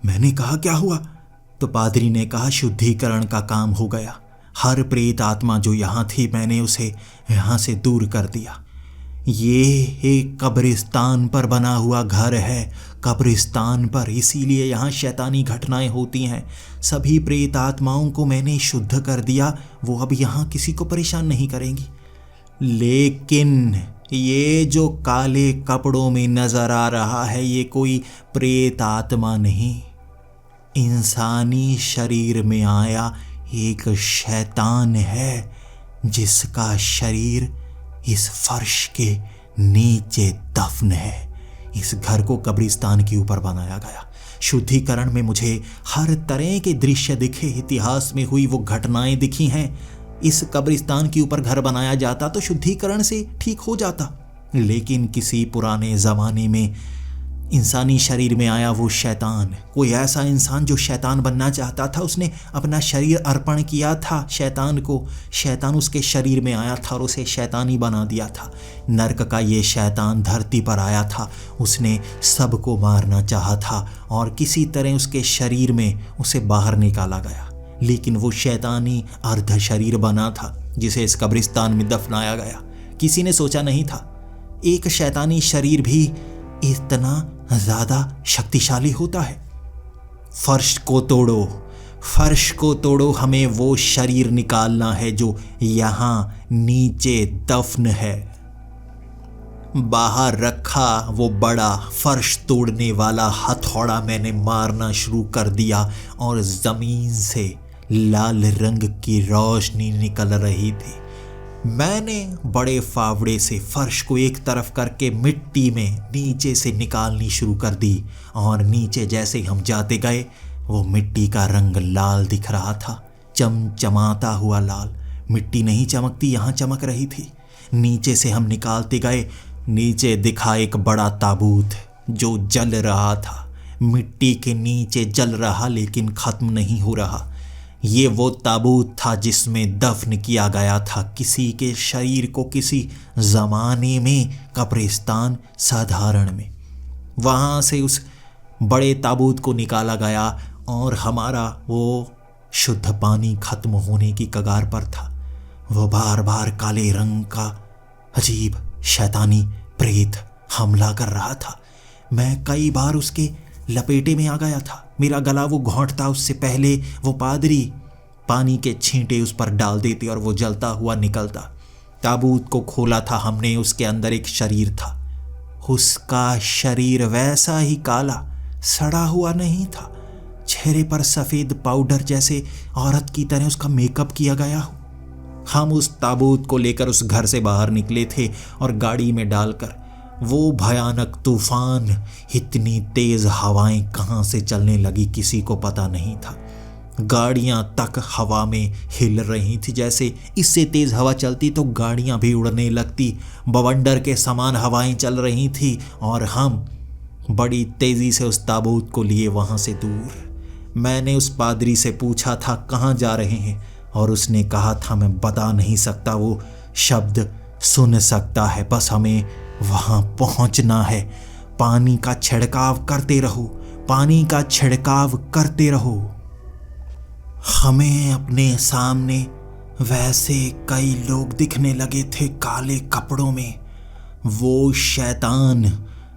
[SPEAKER 1] मैंने कहा, क्या हुआ? तो पादरी ने कहा, शुद्धिकरण का काम हो गया। हर प्रेत आत्मा जो यहाँ थी मैंने उसे यहाँ से दूर कर दिया। ये एक कब्रिस्तान पर बना हुआ घर है, कब्रिस्तान पर, इसीलिए यहाँ शैतानी घटनाएं होती हैं। सभी प्रेत आत्माओं को मैंने शुद्ध कर दिया, वो अब यहाँ किसी को परेशान नहीं करेंगी। लेकिन ये जो काले कपड़ों में नजर आ रहा है ये कोई प्रेत आत्मा नहीं, इंसानी शरीर में आया एक शैतान है, जिसका शरीर इस फर्श के नीचे दफन है। इस घर को कब्रिस्तान के ऊपर बनाया गया। शुद्धिकरण में मुझे हर तरह के दृश्य दिखे, इतिहास में हुई वो घटनाएं दिखी हैं। इस कब्रिस्तान के ऊपर घर बनाया जाता तो शुद्धिकरण से ठीक हो जाता, लेकिन किसी पुराने ज़माने में इंसानी शरीर में आया वो शैतान, कोई ऐसा इंसान जो शैतान बनना चाहता था, उसने अपना शरीर अर्पण किया था शैतान को। शैतान उसके शरीर में आया था और उसे शैतानी बना दिया था। नर्क का ये शैतान धरती पर आया था, उसने सबको मारना चाहा था और किसी तरह उसके शरीर में उसे बाहर निकाला गया। लेकिन वो शैतानी अर्ध शरीर बना था जिसे इस कब्रिस्तान में दफनाया गया। किसी ने सोचा नहीं था एक शैतानी शरीर भी इतना ज़्यादा शक्तिशाली होता है। फर्श को तोड़ो, फर्श को तोड़ो, हमें वो शरीर निकालना है जो यहाँ नीचे दफन है। बाहर रखा वो बड़ा फर्श तोड़ने वाला हथौड़ा मैंने मारना शुरू कर दिया और ज़मीन से लाल रंग की रोशनी निकल रही थी। मैंने बड़े फावड़े से फर्श को एक तरफ करके मिट्टी में नीचे से निकालनी शुरू कर दी और नीचे जैसे हम जाते गए वो मिट्टी का रंग लाल दिख रहा था, चमचमाता हुआ लाल। मिट्टी नहीं चमकती, यहाँ चमक रही थी। नीचे से हम निकालते गए, नीचे दिखा एक बड़ा ताबूत जो जल रहा था, मिट्टी के नीचे जल रहा लेकिन खत्म नहीं हो रहा। ये वो ताबूत था जिसमें दफन किया गया था किसी के शरीर को, किसी जमाने में कब्रिस्तान साधारण में। वहाँ से उस बड़े ताबूत को निकाला गया और हमारा वो शुद्ध पानी खत्म होने की कगार पर था। वो बार बार काले रंग का अजीब शैतानी प्रेत हमला कर रहा था। मैं कई बार उसके लपेटे में आ गया था। मेरा गला वो घोंटता, उससे पहले वो पादरी पानी के छींटे उस पर डाल देते और वो जलता हुआ निकलता। ताबूत को खोला था हमने, उसके अंदर एक शरीर था। उसका शरीर वैसा ही काला, सड़ा हुआ नहीं था। चेहरे पर सफ़ेद पाउडर जैसे औरत की तरह उसका मेकअप किया गया हो। हम उस ताबूत को लेकर उस घर से बाहर निकले थे और गाड़ी में डालकर वो भयानक तूफान, इतनी तेज हवाएं कहाँ से चलने लगी किसी को पता नहीं था। गाड़ियां तक हवा में हिल रही थी, जैसे इससे तेज हवा चलती तो गाड़ियां भी उड़ने लगती। बवंडर के समान हवाएं चल रही थी और हम बड़ी तेजी से उस ताबूत को लिए वहां से दूर। मैंने उस पादरी से पूछा था कहाँ जा रहे हैं और उसने कहा था मैं बता नहीं सकता, वो शब्द सुन सकता है, बस हमें वहां पहुंचना है। पानी का छिड़काव करते रहो, पानी का छिड़काव करते रहो। हमें अपने सामने वैसे कई लोग दिखने लगे थे काले कपड़ों में। वो शैतान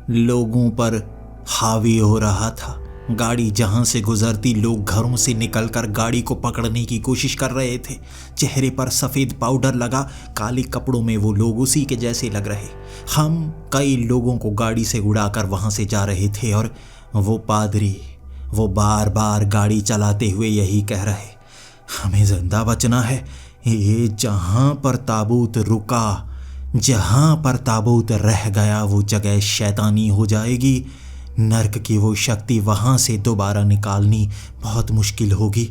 [SPEAKER 1] लोगों पर हावी हो रहा था। गाड़ी जहां से गुजरती लोग घरों से निकलकर गाड़ी को पकड़ने की कोशिश कर रहे थे। चेहरे पर सफ़ेद पाउडर लगा, काले कपड़ों में वो लोग उसी के जैसे लग रहे। हम कई लोगों को गाड़ी से उड़ाकर वहां से जा रहे थे और वो पादरी वो बार बार गाड़ी चलाते हुए यही कह रहे, हमें जिंदा बचना है। ये जहां पर ताबूत रुका, जहां पर ताबूत रह गया, वो जगह शैतानी हो जाएगी। नर्क की वो शक्ति वहाँ से दोबारा निकालनी बहुत मुश्किल होगी।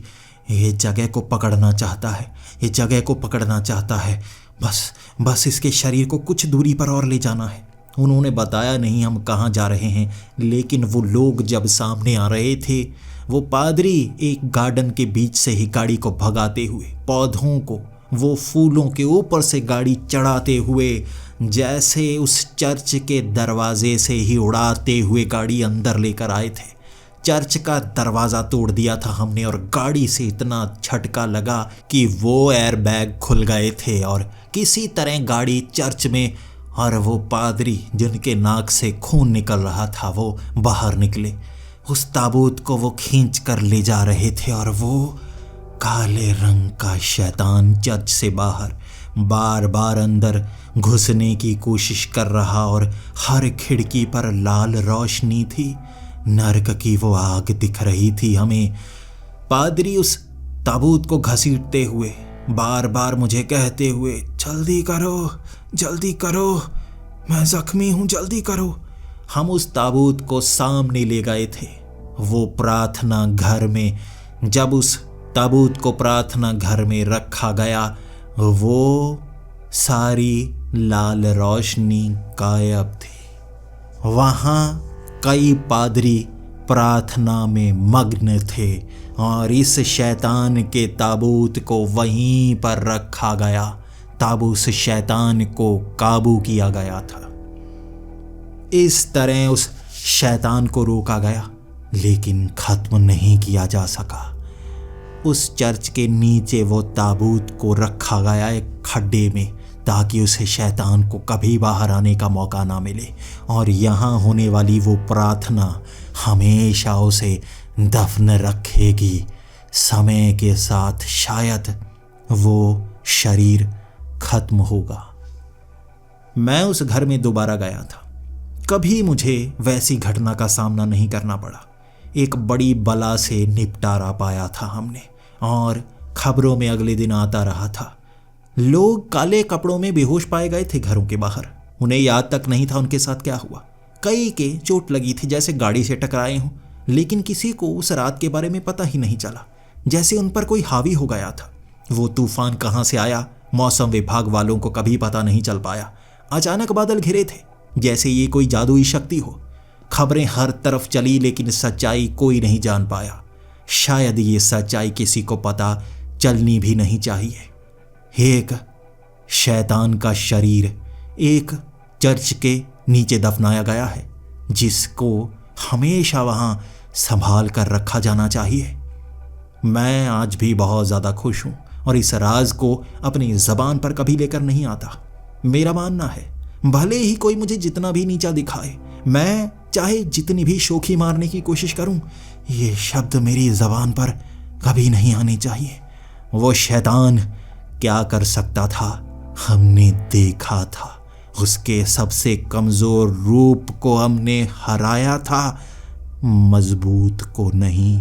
[SPEAKER 1] ये जगह को पकड़ना चाहता है, ये जगह को पकड़ना चाहता है। बस इसके शरीर को कुछ दूरी पर और ले जाना है। उन्होंने बताया नहीं हम कहाँ जा रहे हैं, लेकिन वो लोग जब सामने आ रहे थे, वो पादरी एक गार्डन के बीच से ही गाड़ी को भगाते हुए, पौधों को वो फूलों के ऊपर से गाड़ी चढ़ाते हुए, जैसे उस चर्च के दरवाजे से ही उड़ाते हुए गाड़ी अंदर लेकर आए थे। चर्च का दरवाज़ा तोड़ दिया था हमने और गाड़ी से इतना झटका लगा कि वो एयरबैग खुल गए थे और किसी तरह गाड़ी चर्च में, और वो पादरी जिनके नाक से खून निकल रहा था वो बाहर निकले। उस ताबूत को वो खींच कर ले जा रहे थे और वो काले रंग का शैतान चर्च से बाहर बार बार अंदर घुसने की कोशिश कर रहा और हर खिड़की पर लाल रोशनी थी। नर्क की वो आग दिख रही थी हमें। पादरी उस ताबूत को घसीटते हुए बार बार मुझे कहते हुए, जल्दी करो, जल्दी करो, मैं जख्मी हूँ, जल्दी करो। हम उस ताबूत को सामने ले गए थे वो प्रार्थना घर में। जब उस ताबूत को प्रार्थना घर में रखा गया, वो सारी लाल रोशनी गायब थी। वहाँ कई पादरी प्रार्थना में मग्न थे और इस शैतान के ताबूत को वहीं पर रखा गया। तब उस शैतान को काबू किया गया था। इस तरह उस शैतान को रोका गया, लेकिन खत्म नहीं किया जा सका। उस चर्च के नीचे वो ताबूत को रखा गया एक खड्डे में, ताकि उसे शैतान को कभी बाहर आने का मौका ना मिले, और यहाँ होने वाली वो प्रार्थना हमेशा उसे दफन रखेगी। समय के साथ शायद वो शरीर खत्म होगा। मैं उस घर में दोबारा गया था। कभी मुझे वैसी घटना का सामना नहीं करना पड़ा। एक बड़ी बला से निपटारा पाया था हमने, और खबरों में अगले दिन आता रहा था। लोग काले कपड़ों में बेहोश पाए गए थे घरों के बाहर। उन्हें याद तक नहीं था उनके साथ क्या हुआ। कई के चोट लगी थी, जैसे गाड़ी से टकराए हों, लेकिन किसी को उस रात के बारे में पता ही नहीं चला, जैसे उन पर कोई हावी हो गया था। वो तूफान कहाँ से आया, मौसम विभाग वालों को कभी पता नहीं चल पाया। अचानक बादल घिरे थे, जैसे ये कोई जादुई शक्ति हो। खबरें हर तरफ चली, लेकिन सच्चाई कोई नहीं जान पाया। शायद ये सच्चाई किसी को पता चलनी भी नहीं चाहिए। एक शैतान का शरीर एक चर्च के नीचे दफनाया गया है, जिसको हमेशा वहां संभाल कर रखा जाना चाहिए। मैं आज भी बहुत ज़्यादा खुश हूं और इस राज को अपनी ज़बान पर कभी लेकर नहीं आता। मेरा मानना है, भले ही कोई मुझे जितना भी नीचा दिखाए, मैं चाहे जितनी भी शोखी मारने की कोशिश करूं, ये शब्द मेरी ज़बान पर कभी नहीं आने चाहिए। वो शैतान क्या कर सकता था, हमने देखा था। उसके सबसे कमज़ोर रूप को हमने हराया था, मजबूत को नहीं।